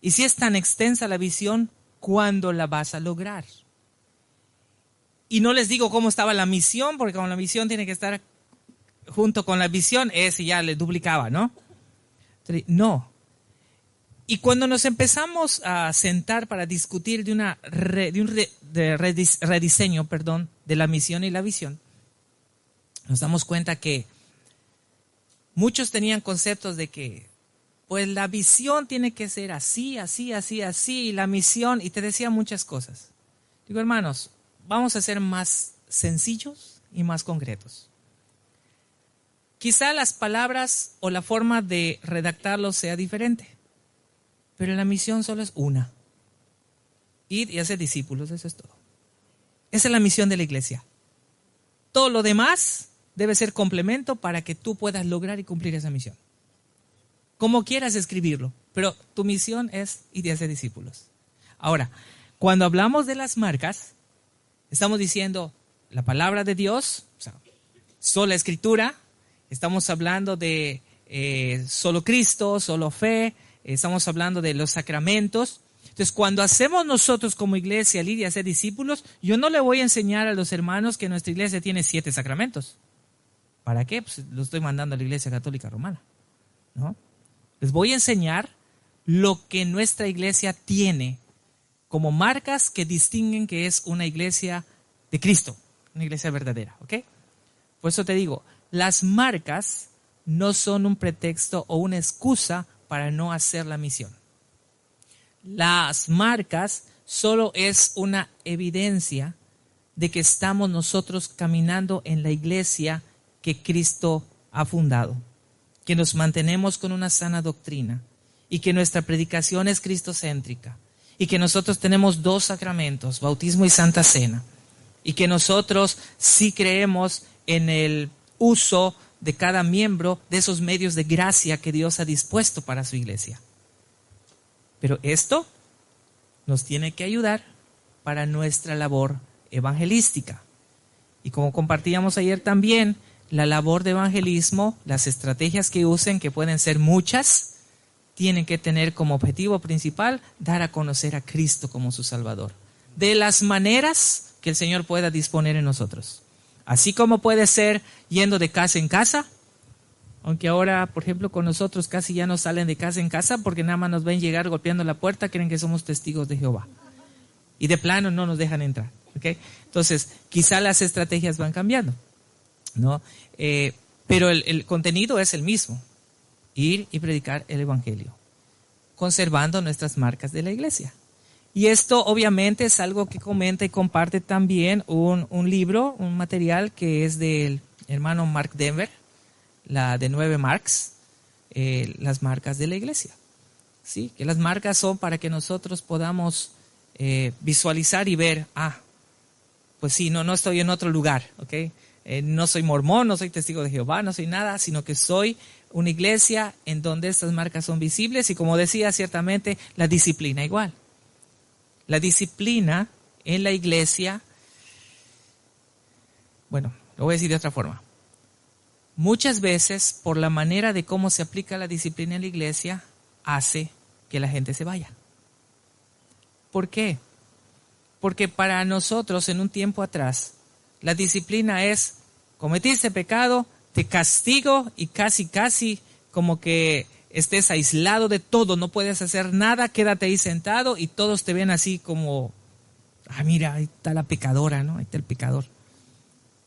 Y si es tan extensa la visión, ¿cuándo la vas a lograr? Y no les digo cómo estaba la misión, porque como la misión tiene que estar junto con la visión, ese ya le duplicaba, ¿no? No. Y cuando nos empezamos a sentar para discutir de un rediseño, de la misión y la visión, nos damos cuenta que muchos tenían conceptos de que, pues la visión tiene que ser así, así, así, así, y la misión, y te decía muchas cosas. Digo, hermanos, vamos a ser más sencillos y más concretos. Quizá las palabras o la forma de redactarlo sea diferente, pero la misión solo es una. Ir y hacer discípulos, eso es todo. Esa es la misión de la iglesia. Todo lo demás debe ser complemento para que tú puedas lograr y cumplir esa misión. Como quieras escribirlo, pero tu misión es ir y hacer discípulos. Ahora, cuando hablamos de las marcas, estamos diciendo la palabra de Dios, o sea, sola escritura, estamos hablando de solo Cristo, solo fe, estamos hablando de los sacramentos. Entonces, cuando hacemos nosotros como iglesia ir y hacer discípulos, yo no le voy a enseñar a los hermanos que nuestra iglesia tiene 7 sacramentos. ¿Para qué? Pues lo estoy mandando a la Iglesia Católica Romana, ¿no? Les voy a enseñar lo que nuestra iglesia tiene como marcas que distinguen que es una iglesia de Cristo, una iglesia verdadera, ¿ok? Por eso te digo, las marcas no son un pretexto o una excusa para no hacer la misión. Las marcas solo es una evidencia de que estamos nosotros caminando en la iglesia que Cristo ha fundado, que nos mantenemos con una sana doctrina y que nuestra predicación es cristocéntrica y que nosotros tenemos 2 sacramentos, bautismo y santa cena, y que nosotros sí creemos en el uso de cada miembro de esos medios de gracia que Dios ha dispuesto para su iglesia. Pero esto nos tiene que ayudar para nuestra labor evangelística. Y como compartíamos ayer también, la labor de evangelismo, las estrategias que usen, que pueden ser muchas, tienen que tener como objetivo principal dar a conocer a Cristo como su Salvador, de las maneras que el Señor pueda disponer en nosotros. Así como puede ser yendo de casa en casa, aunque ahora, por ejemplo, con nosotros casi ya no salen de casa en casa porque nada más nos ven llegar golpeando la puerta, creen que somos testigos de Jehová. Y de plano no nos dejan entrar, ¿ok? Entonces, quizá las estrategias van cambiando, ¿no? Pero el contenido es el mismo: ir y predicar el evangelio, conservando nuestras marcas de la iglesia. Y esto obviamente es algo que comenta y comparte también un libro, un material que es del hermano Mark Denver, la de 9 marks, las marcas de la iglesia. ¿Sí? Que las marcas son para que nosotros podamos visualizar y ver, pues sí, no estoy en otro lugar, ¿ok? No soy mormón, no soy testigo de Jehová, no soy nada, sino que soy una iglesia en donde estas marcas son visibles y, como decía, ciertamente la disciplina igual. La disciplina en la iglesia Bueno, lo voy a decir de otra forma. Muchas veces, por la manera de cómo se aplica la disciplina en la iglesia, hace que la gente se vaya. ¿Por qué? Porque para nosotros, en un tiempo atrás, la disciplina es, cometiste pecado, te castigo y casi como que estés aislado de todo, no puedes hacer nada, quédate ahí sentado y todos te ven así como, mira, ahí está la pecadora, ¿no? Ahí está el pecador.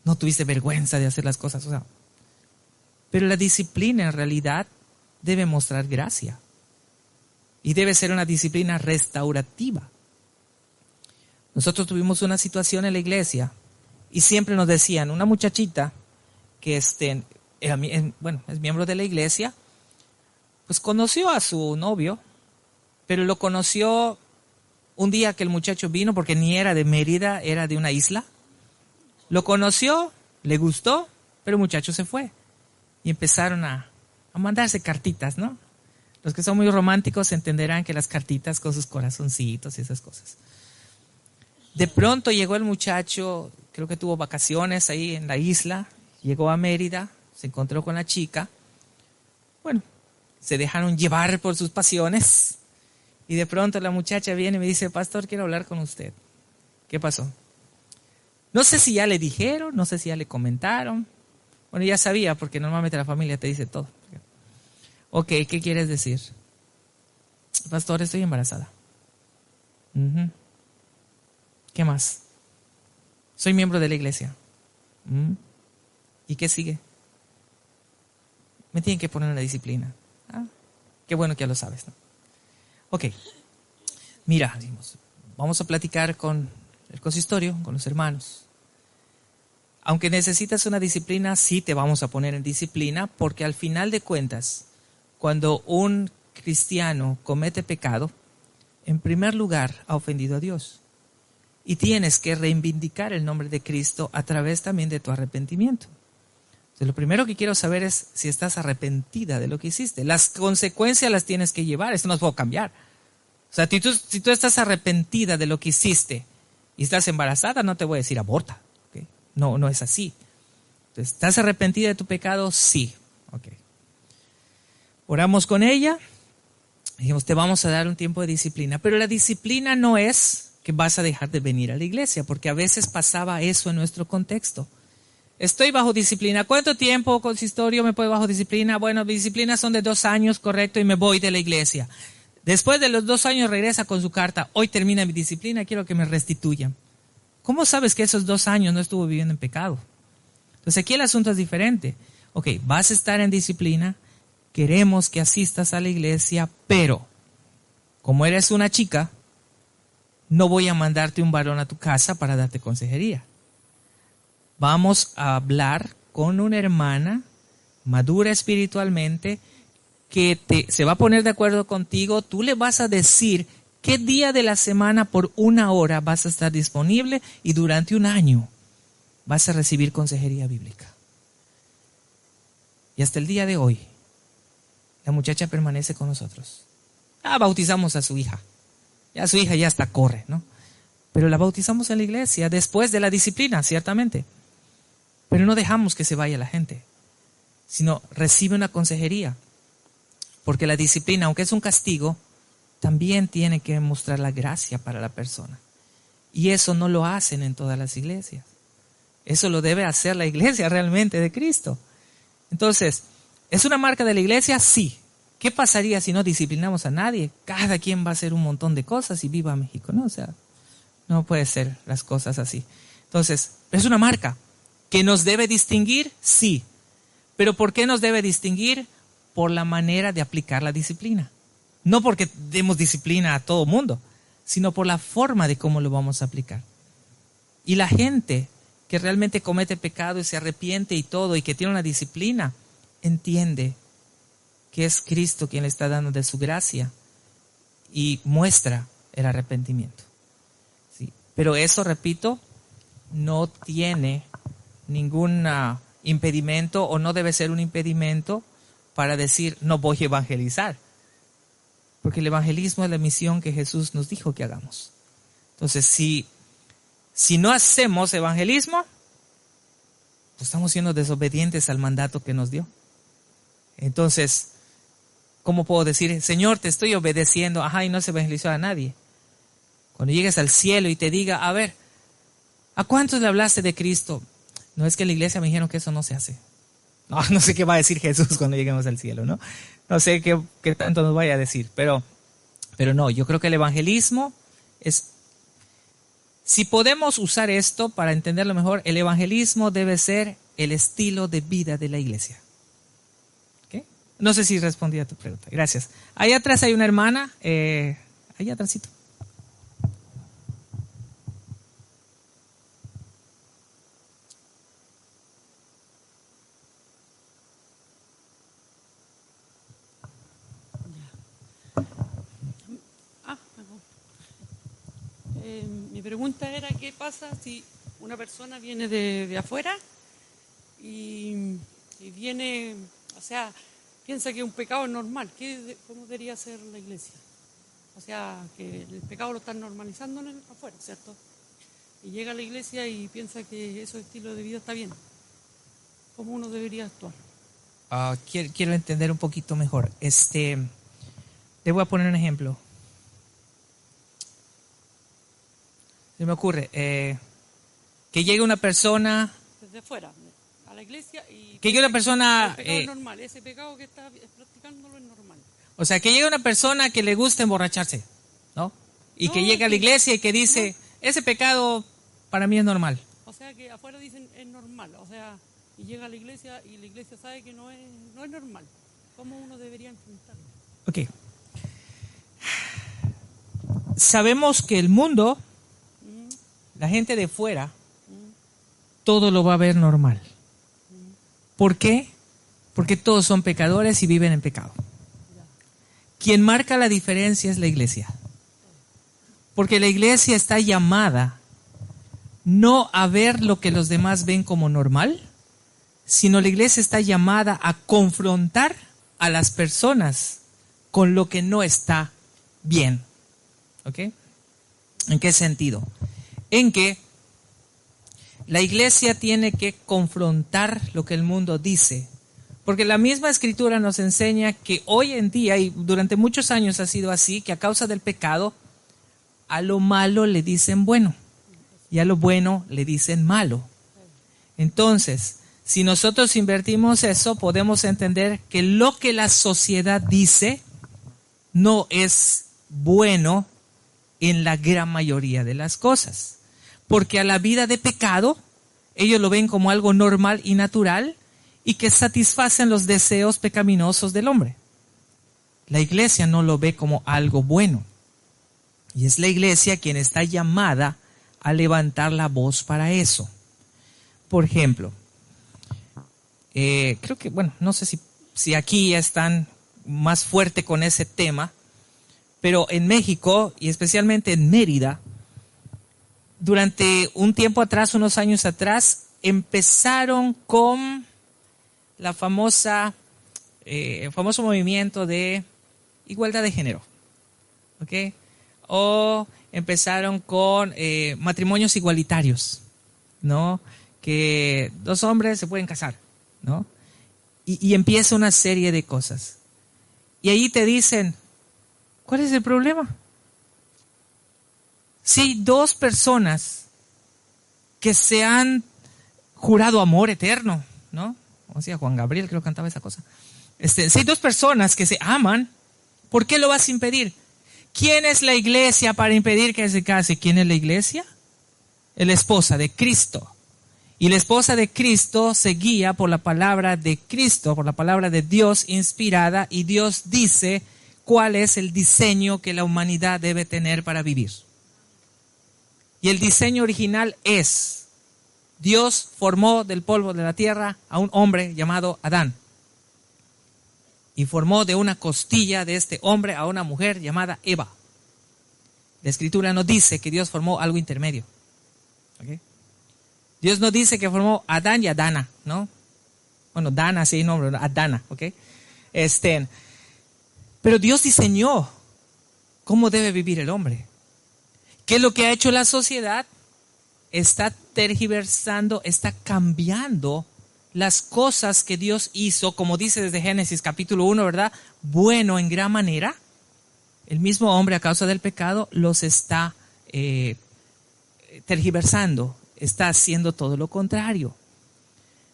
No tuviste vergüenza de hacer las cosas, o sea. Pero la disciplina en realidad debe mostrar gracia y debe ser una disciplina restaurativa. Nosotros tuvimos una situación en la iglesia y siempre nos decían, una muchachita que es miembro de la iglesia, pues conoció a su novio, pero lo conoció un día que el muchacho vino, porque ni era de Mérida, era de una isla. Lo conoció, le gustó, pero el muchacho se fue. Y empezaron a mandarse cartitas, ¿no? Los que son muy románticos entenderán que las cartitas con sus corazoncitos y esas cosas. De pronto llegó el muchacho, creo que tuvo vacaciones ahí en la isla, llegó a Mérida, se encontró con la chica. Bueno, se dejaron llevar por sus pasiones. Y de pronto la muchacha viene y me dice, pastor, quiero hablar con usted. ¿Qué pasó? No sé si ya le dijeron, no sé si ya le comentaron. Bueno, ya sabía, porque normalmente la familia te dice todo. Ok, ¿qué quieres decir? Pastor, estoy embarazada. ¿Qué más? Soy miembro de la iglesia. ¿Y qué sigue? Me tienen que poner en la disciplina. Qué bueno que ya lo sabes, ¿no? Ok, mira, vamos a platicar con el consistorio, con los hermanos. Aunque necesitas una disciplina, sí te vamos a poner en disciplina, porque al final de cuentas, cuando un cristiano comete pecado, en primer lugar ha ofendido a Dios. Y tienes que reivindicar el nombre de Cristo a través también de tu arrepentimiento. Entonces, lo primero que quiero saber es si estás arrepentida de lo que hiciste. Las consecuencias las tienes que llevar, esto no se puede cambiar. O sea, si tú estás arrepentida de lo que hiciste y estás embarazada, no te voy a decir aborta. ¿Okay? No es así. Entonces, ¿estás arrepentida de tu pecado? Sí. Okay. Oramos con ella. Dijimos, te vamos a dar un tiempo de disciplina. Pero la disciplina no es que vas a dejar de venir a la iglesia, porque a veces pasaba eso en nuestro contexto. Estoy bajo disciplina. ¿Cuánto tiempo, consistorio, me puedo bajo disciplina? Bueno, mis disciplinas son de 2 años, correcto, y me voy de la iglesia. Después de los 2 años regresa con su carta. Hoy termina mi disciplina, quiero que me restituyan. ¿Cómo sabes que esos 2 años no estuvo viviendo en pecado? Entonces aquí el asunto es diferente. Ok, vas a estar en disciplina, queremos que asistas a la iglesia, pero como eres una chica, no voy a mandarte un varón a tu casa para darte consejería. Vamos a hablar con una hermana madura espiritualmente que se va a poner de acuerdo contigo. Tú le vas a decir qué día de la semana por 1 hora vas a estar disponible y durante 1 año vas a recibir consejería bíblica. Y hasta el día de hoy, la muchacha permanece con nosotros. Bautizamos a su hija. Ya su hija ya hasta corre, ¿no? Pero la bautizamos en la iglesia después de la disciplina, ciertamente. Pero no dejamos que se vaya la gente, sino recibe una consejería. Porque la disciplina, aunque es un castigo, también tiene que mostrar la gracia para la persona. Y eso no lo hacen en todas las iglesias. Eso lo debe hacer la iglesia realmente de Cristo. Entonces, ¿es una marca de la iglesia? Sí. ¿Qué pasaría si no disciplinamos a nadie? Cada quien va a hacer un montón de cosas y viva México, ¿no? O sea, no puede ser las cosas así. Entonces, ¿es una marca que nos debe distinguir? Sí. ¿Pero por qué nos debe distinguir? Por la manera de aplicar la disciplina. No porque demos disciplina a todo mundo, sino por la forma de cómo lo vamos a aplicar. Y la gente que realmente comete pecado y se arrepiente y todo, y que tiene una disciplina, entiende que es Cristo quien le está dando de su gracia y muestra el arrepentimiento. ¿Sí? Pero eso, repito, no tiene ningún impedimento o no debe ser un impedimento para decir no voy a evangelizar. Porque el evangelismo es la misión que Jesús nos dijo que hagamos. Entonces, si no hacemos evangelismo, pues estamos siendo desobedientes al mandato que nos dio. Entonces, ¿cómo puedo decir, Señor, te estoy obedeciendo? Ajá, y no se evangelizó a nadie. Cuando llegues al cielo y te diga, a ver, ¿a cuántos le hablaste de Cristo? No, es que en la iglesia me dijeron que eso no se hace. No sé qué va a decir Jesús cuando lleguemos al cielo, ¿no? No sé qué tanto nos vaya a decir, pero no, yo creo que el evangelismo es... Si podemos usar esto para entenderlo mejor, el evangelismo debe ser el estilo de vida de la iglesia. ¿Okay? No sé si respondí a tu pregunta. Gracias. Ahí atrás hay una hermana, ahí atrásito. Mi pregunta era, ¿qué pasa si una persona viene de afuera y viene, o sea, piensa que un pecado es normal? ¿Cómo debería ser la iglesia? O sea, que el pecado lo están normalizando afuera, ¿cierto? Y llega a la iglesia y piensa que ese estilo de vida está bien. ¿Cómo uno debería actuar? Quiero entender un poquito mejor. Le voy a poner un ejemplo. Se me ocurre que llegue una persona desde afuera a la iglesia y que llegue una persona el pecado es normal, ese pecado que está practicándolo es normal. O sea, que llegue una persona que le gusta emborracharse, ¿no? Y que llega a la iglesia y que dice, ese pecado para mí es normal. O sea, que afuera dicen es normal, o sea, y llega a la iglesia y la iglesia sabe que no es normal. ¿Cómo uno debería enfrentarlo? Ok. Sabemos que el mundo, la gente de fuera, todo lo va a ver normal. ¿Por qué? Porque todos son pecadores y viven en pecado. Quien marca la diferencia es la iglesia. Porque la iglesia está llamada no a ver lo que los demás ven como normal, sino la iglesia está llamada a confrontar a las personas con lo que no está bien. ¿Ok? ¿En qué sentido? En que la iglesia tiene que confrontar lo que el mundo dice. Porque la misma escritura nos enseña que hoy en día, y durante muchos años ha sido así, que a causa del pecado, a lo malo le dicen bueno y a lo bueno le dicen malo. Entonces, si nosotros invertimos eso, podemos entender que lo que la sociedad dice no es bueno en la gran mayoría de las cosas. Porque a la vida de pecado, ellos lo ven como algo normal y natural y que satisfacen los deseos pecaminosos del hombre. La iglesia no lo ve como algo bueno. Y es la iglesia quien está llamada a levantar la voz para eso. Por ejemplo, creo que, no sé si aquí ya están más fuerte con ese tema, pero en México y especialmente en Mérida, durante un tiempo atrás, unos años atrás, empezaron con el famoso movimiento de igualdad de género, ¿ok? O empezaron con matrimonios igualitarios, ¿no? Que dos hombres se pueden casar, ¿no? Y empieza una serie de cosas. Y ahí te dicen, ¿cuál es el problema? Si dos personas que se han jurado amor eterno, ¿no? O sea, Juan Gabriel creo que cantaba esa cosa. Si hay dos personas que se aman, ¿por qué lo vas a impedir? ¿Quién es la iglesia para impedir que se case? ¿Quién es la iglesia? Es la esposa de Cristo. Y la esposa de Cristo se guía por la palabra de Cristo, por la palabra de Dios inspirada, y Dios dice cuál es el diseño que la humanidad debe tener para vivir. Y el diseño original es, Dios formó del polvo de la tierra a un hombre llamado Adán. Y formó de una costilla de este hombre a una mujer llamada Eva. La escritura no dice que Dios formó algo intermedio. ¿Okay? Dios no dice que formó a Adán y a Dana, ¿no? Bueno, Dana sí hay nombre, ¿no? Adana, ¿ok? Pero Dios diseñó cómo debe vivir el hombre. ¿Qué es lo que ha hecho la sociedad? Está tergiversando, está cambiando las cosas que Dios hizo, como dice desde Génesis capítulo 1, ¿verdad? Bueno en gran manera, el mismo hombre a causa del pecado los está tergiversando, está haciendo todo lo contrario.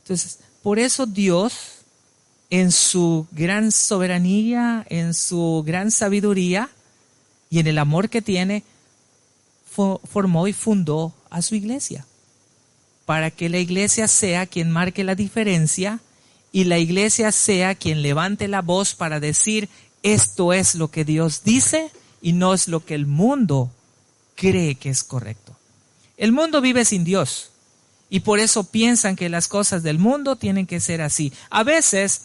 Entonces, por eso Dios, en su gran soberanía, en su gran sabiduría y en el amor que tiene, formó y fundó a su iglesia, para que la iglesia sea quien marque la diferencia y la iglesia sea quien levante la voz para decir, esto es lo que Dios dice y no es lo que el mundo cree que es correcto. El mundo vive sin Dios y por eso piensan que las cosas del mundo tienen que ser así. A veces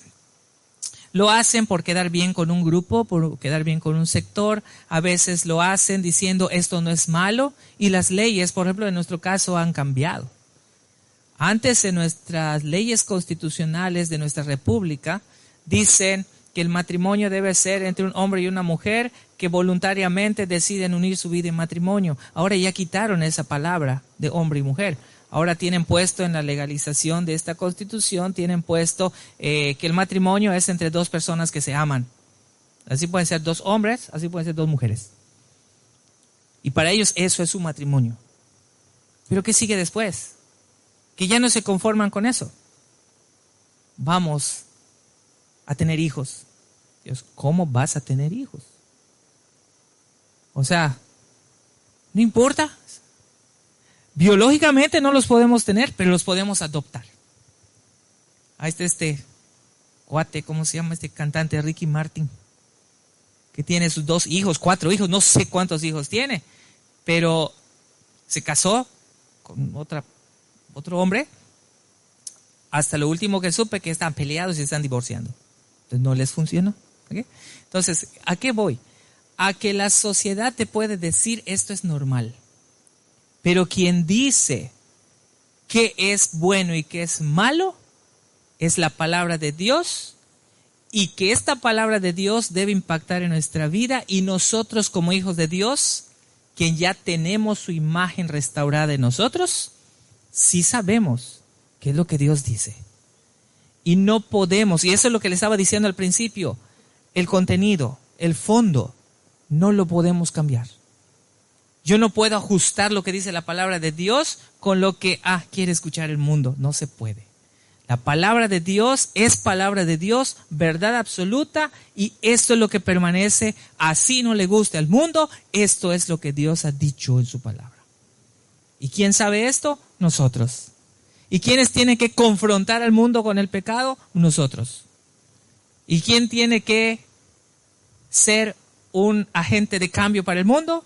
lo hacen por quedar bien con un grupo, por quedar bien con un sector. A veces lo hacen diciendo esto no es malo y las leyes, por ejemplo, en nuestro caso han cambiado. Antes en nuestras leyes constitucionales de nuestra república dicen que el matrimonio debe ser entre un hombre y una mujer que voluntariamente deciden unir su vida en matrimonio. Ahora ya quitaron esa palabra de hombre y mujer. Ahora tienen puesto en la legalización de esta constitución, tienen puesto que el matrimonio es entre dos personas que se aman. Así pueden ser dos hombres, así pueden ser dos mujeres. Y para ellos eso es su matrimonio. Pero ¿qué sigue después? Que ya no se conforman con eso. Vamos a tener hijos. Dios, ¿cómo vas a tener hijos? O sea, no importa. Biológicamente no los podemos tener, pero los podemos adoptar. Ahí está este cuate, ¿cómo se llama este cantante? Ricky Martin, que tiene sus 2 hijos, 4 hijos, no sé cuántos hijos tiene, pero se casó con otro hombre. Hasta lo último que supe que están peleados y se están divorciando. Entonces no les funcionó. ¿Okay? Entonces, ¿a qué voy? A que la sociedad te puede decir esto es normal. Pero quien dice qué es bueno y qué es malo es la palabra de Dios, y que esta palabra de Dios debe impactar en nuestra vida, y nosotros como hijos de Dios, quien ya tenemos su imagen restaurada en nosotros, sí sabemos qué es lo que Dios dice. Y no podemos, y eso es lo que le estaba diciendo al principio, el contenido, el fondo, no lo podemos cambiar. Yo no puedo ajustar lo que dice la palabra de Dios con lo que quiere escuchar el mundo. No se puede. La palabra de Dios es palabra de Dios, verdad absoluta, y esto es lo que permanece. Así no le guste al mundo, esto es lo que Dios ha dicho en su palabra. ¿Y quién sabe esto? Nosotros. ¿Y quiénes tienen que confrontar al mundo con el pecado? Nosotros. ¿Y quién tiene que ser un agente de cambio para el mundo?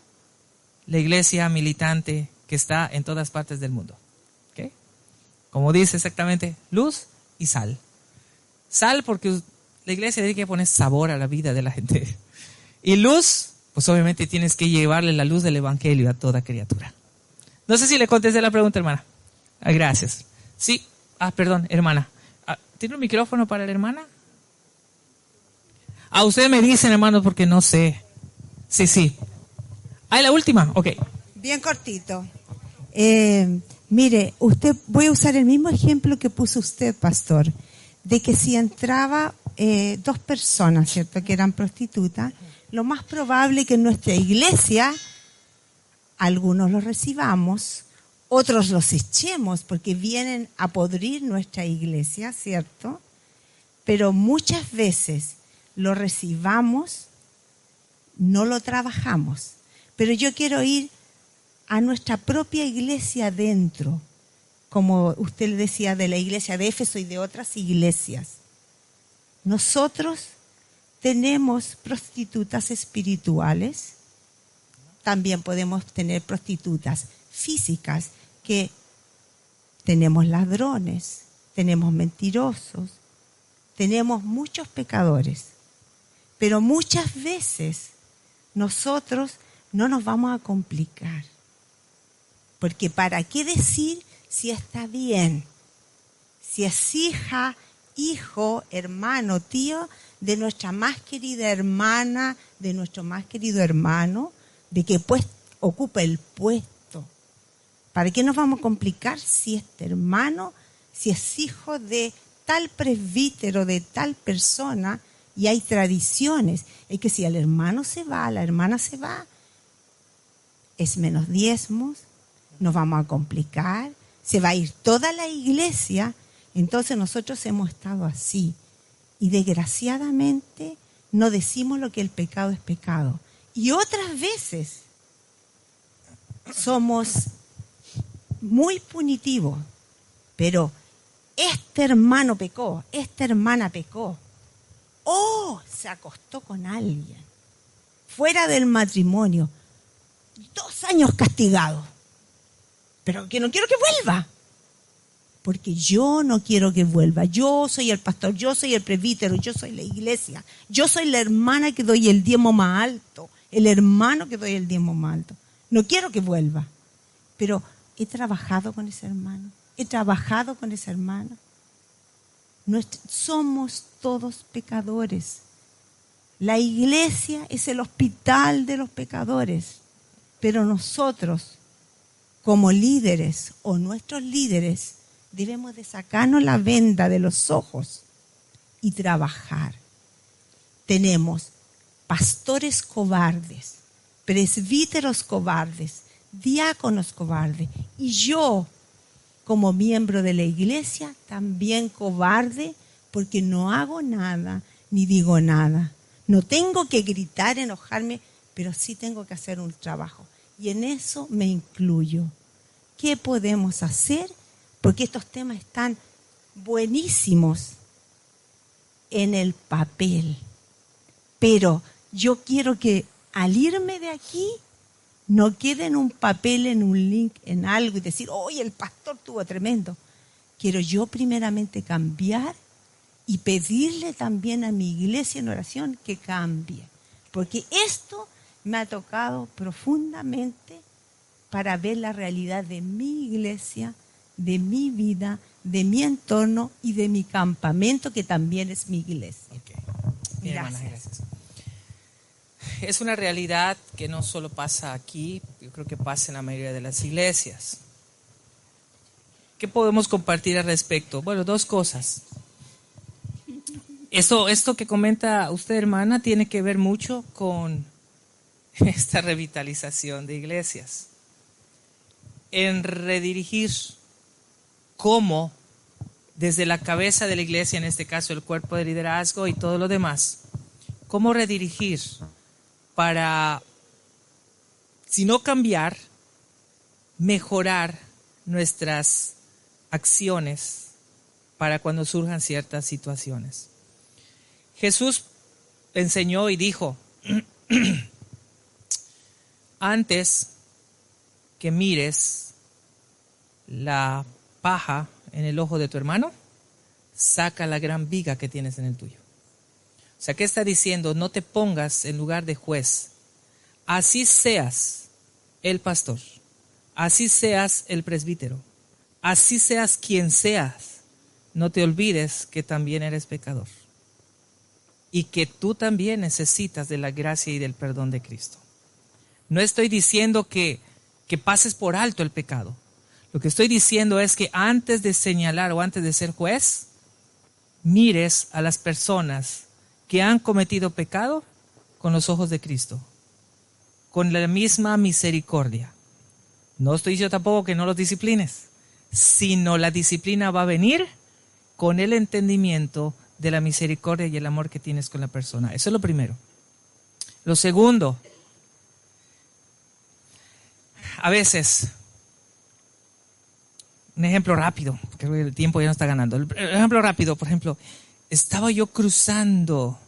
La iglesia militante que está en todas partes del mundo. ¿Okay? Como dice exactamente, luz y sal. Sal porque la iglesia tiene que poner sabor a la vida de la gente. Y luz, pues obviamente tienes que llevarle la luz del evangelio a toda criatura. No sé si le contesté la pregunta, hermana. Gracias. Sí, perdón, hermana. ¿Tiene un micrófono para la hermana? Ustedes me dicen, hermano, porque no sé. Sí. La última, ok. Bien cortito. Mire, voy a usar el mismo ejemplo que puso usted, pastor, de que si entraba 2 personas, ¿cierto?, que eran prostitutas, lo más probable que en nuestra iglesia algunos los recibamos, otros los echemos porque vienen a podrir nuestra iglesia, ¿cierto? Pero muchas veces lo recibamos, no lo trabajamos. Pero yo quiero ir a nuestra propia iglesia dentro, como usted le decía, de la iglesia de Éfeso y de otras iglesias. Nosotros tenemos prostitutas espirituales, también podemos tener prostitutas físicas, que tenemos ladrones, tenemos mentirosos, tenemos muchos pecadores, pero muchas veces nosotros no nos vamos a complicar, porque ¿para qué decir si está bien? Si es hija, hijo, hermano, tío de nuestra más querida hermana, de nuestro más querido hermano, de que pues ocupa el puesto. ¿Para qué nos vamos a complicar si este hermano si es hijo de tal presbítero, de tal persona, y hay tradiciones. Es que si el hermano se va, la hermana se va, es menos diezmos, nos vamos a complicar, se va a ir toda la iglesia. Entonces nosotros hemos estado así. Y desgraciadamente no decimos lo que el pecado es pecado. Y otras veces somos muy punitivos. Pero este hermano pecó, esta hermana pecó. Oh, se acostó con alguien fuera del matrimonio. 2 años castigado. Pero que no quiero que vuelva. Porque yo no quiero que vuelva. Yo soy el pastor, yo soy el presbítero, yo soy la iglesia. Yo soy la hermana que doy el diezmo más alto. El hermano que doy el diezmo más alto. No quiero que vuelva. Pero he trabajado con ese hermano. He trabajado con esa hermana. Somos todos pecadores. La iglesia es el hospital de los pecadores. Pero nosotros, como líderes o nuestros líderes, debemos de sacarnos la venda de los ojos y trabajar. Tenemos pastores cobardes, presbíteros cobardes, diáconos cobardes. Y yo, como miembro de la iglesia, también cobarde, porque no hago nada ni digo nada. No tengo que gritar, enojarme, pero sí tengo que hacer un trabajo. Y en eso me incluyo. ¿Qué podemos hacer? Porque estos temas están buenísimos en el papel. Pero yo quiero que al irme de aquí no quede en un papel, en un link, en algo y decir, oye, el pastor tuvo tremendo. Quiero yo primeramente cambiar y pedirle también a mi iglesia en oración que cambie. Porque esto me ha tocado profundamente para ver la realidad de mi iglesia, de mi vida, de mi entorno y de mi campamento, que también es mi iglesia. Okay. Bien, Gracias. hermana, gracias. Es una realidad que no solo pasa aquí, yo creo que pasa en la mayoría de las iglesias. ¿Qué podemos compartir al respecto? Bueno, 2 cosas. Esto que comenta usted, hermana, tiene que ver mucho con esta revitalización de iglesias. En redirigir cómo desde la cabeza de la iglesia, en este caso el cuerpo de liderazgo y todo lo demás, cómo redirigir para, si no cambiar, mejorar nuestras acciones para cuando surjan ciertas situaciones. Jesús enseñó y dijo, antes que mires la paja en el ojo de tu hermano, saca la gran viga que tienes en el tuyo. O sea, ¿qué está diciendo? No te pongas en lugar de juez. Así seas el pastor, así seas el presbítero, así seas quien seas, no te olvides que también eres pecador y que tú también necesitas de la gracia y del perdón de Cristo. No estoy diciendo que pases por alto el pecado. Lo que estoy diciendo es que antes de señalar o antes de ser juez, mires a las personas que han cometido pecado con los ojos de Cristo, con la misma misericordia. No estoy diciendo tampoco que no los disciplines, sino la disciplina va a venir con el entendimiento de la misericordia y el amor que tienes con la persona. Eso es lo primero. Lo segundo, a veces, un ejemplo rápido, porque el tiempo ya no está ganando. El ejemplo rápido, por ejemplo, estaba yo pasando,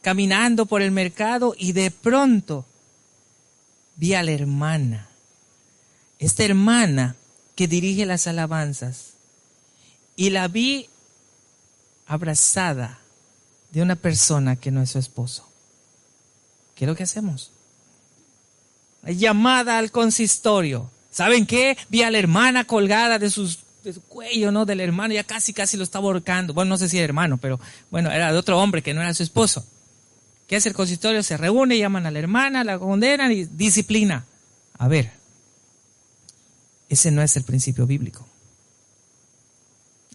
caminando por el mercado y de pronto vi a la hermana. Esta hermana que dirige las alabanzas y la vi abrazada de una persona que no es su esposo. ¿Qué es lo que hacemos? La llamada al consistorio. ¿Saben qué? Vi a la hermana colgada de su cuello, ¿no? Del hermano, ya casi lo estaba ahorcando. Bueno, no sé si era hermano, pero bueno, era de otro hombre que no era su esposo. ¿Qué hace el consistorio? Se reúne, llaman a la hermana, la condenan y disciplina. A ver, ese no es el principio bíblico.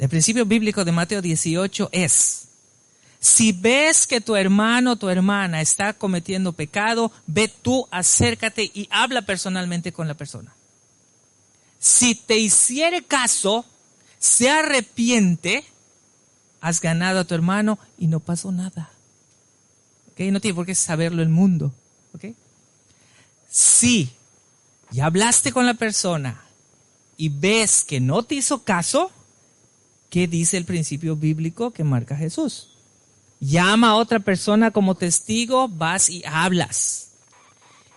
El principio bíblico de Mateo 18 es: si ves que tu hermano o tu hermana está cometiendo pecado, ve tú, acércate y habla personalmente con la persona. Si te hiciere caso, se arrepiente, has ganado a tu hermano y no pasó nada. ¿Okay? No tiene por qué saberlo el mundo. ¿Okay? Si ya hablaste con la persona y ves que no te hizo caso, ¿qué dice el principio bíblico que marca Jesús? Llama a otra persona como testigo, vas y hablas.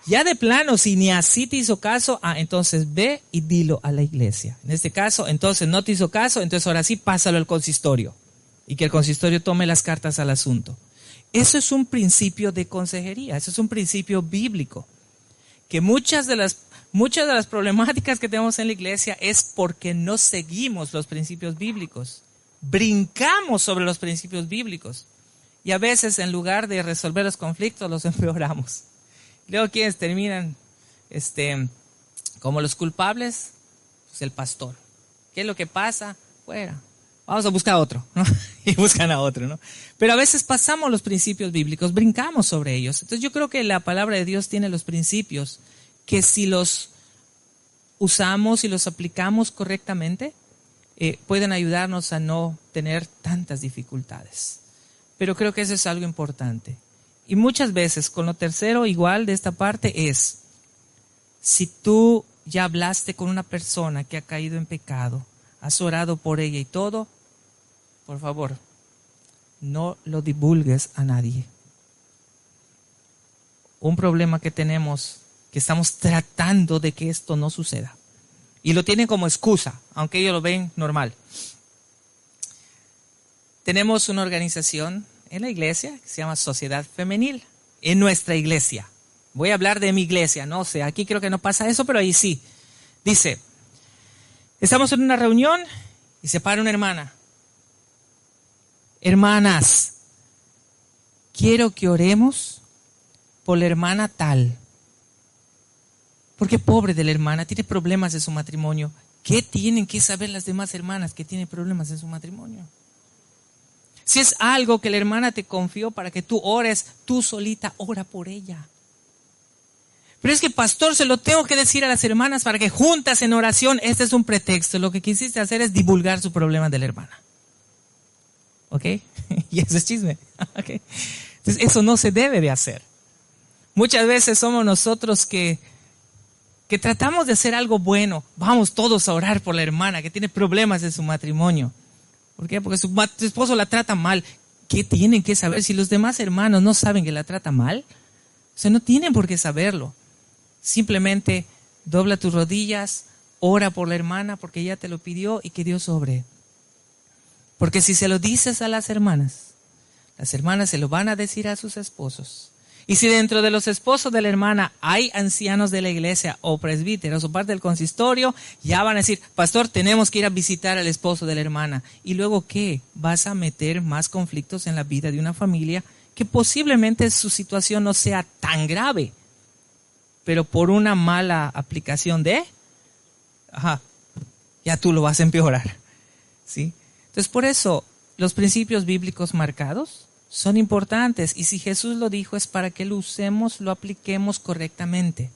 Ya de plano, si ni así te hizo caso, entonces ve y dilo a la iglesia. En este caso, entonces no te hizo caso, entonces ahora sí pásalo al consistorio. Y que el consistorio tome las cartas al asunto. Eso es un principio de consejería, eso es un principio bíblico. Que muchas de las problemáticas que tenemos en la iglesia es porque no seguimos los principios bíblicos. Brincamos sobre los principios bíblicos. Y a veces, en lugar de resolver los conflictos, los empeoramos. Luego, ¿quiénes terminan como los culpables? Pues el pastor. ¿Qué es lo que pasa? Fuera. Vamos a buscar a otro, ¿no? Y buscan a otro, ¿no? Pero a veces pasamos los principios bíblicos, brincamos sobre ellos. Entonces yo creo que la palabra de Dios tiene los principios que si los usamos y los aplicamos correctamente, pueden ayudarnos a no tener tantas dificultades. Pero creo que eso es algo importante. Y muchas veces, con lo tercero igual de esta parte es, si tú ya hablaste con una persona que ha caído en pecado, has orado por ella y todo, por favor, no lo divulgues a nadie. Un problema que tenemos, que estamos tratando de que esto no suceda. Y lo tienen como excusa, aunque ellos lo ven normal. Tenemos una organización en la iglesia que se llama Sociedad Femenil, en nuestra iglesia. Voy a hablar de mi iglesia, no sé, aquí creo que no pasa eso, pero ahí sí. Dice, estamos en una reunión y se para una hermana. Hermanas, quiero que oremos por la hermana tal. Porque pobre de la hermana, tiene problemas en su matrimonio. ¿Qué tienen que saber las demás hermanas que tienen problemas en su matrimonio? Si es algo que la hermana te confió para que tú ores, tú solita ora por ella. Pero es que, pastor, se lo tengo que decir a las hermanas para que juntas en oración. Este es un pretexto. Lo que quisiste hacer es divulgar su problema de la hermana. ¿Ok? Y eso es chisme. ¿Ok? Entonces, eso no se debe de hacer. Muchas veces somos nosotros que tratamos de hacer algo bueno. Vamos todos a orar por la hermana que tiene problemas en su matrimonio. ¿Por qué? Porque su esposo la trata mal. ¿Qué tienen que saber? Si los demás hermanos no saben que la trata mal, o sea, no tienen por qué saberlo. Simplemente dobla tus rodillas, ora por la hermana porque ella te lo pidió y que Dios obre. Porque si se lo dices a las hermanas se lo van a decir a sus esposos. Y si dentro de los esposos de la hermana hay ancianos de la iglesia o presbíteros o parte del consistorio, ya van a decir, pastor, tenemos que ir a visitar al esposo de la hermana. ¿Y luego qué? Vas a meter más conflictos en la vida de una familia que posiblemente su situación no sea tan grave, pero por una mala aplicación ya tú lo vas a empeorar. ¿Sí? Entonces, por eso, los principios bíblicos marcados son importantes, y si Jesús lo dijo es para que lo usemos, lo apliquemos correctamente.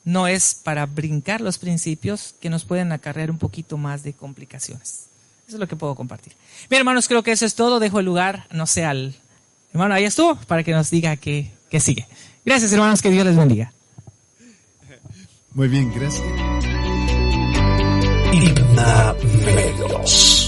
No es para brincar los principios que nos pueden acarrear un poquito más de complicaciones. Eso es lo que puedo compartir. Bien, hermanos, creo que eso es todo. Dejo el lugar, no sé, al hermano, ahí estuvo, para que nos diga qué sigue. Gracias, hermanos, que Dios les bendiga. Muy bien, gracias. Himna Medios.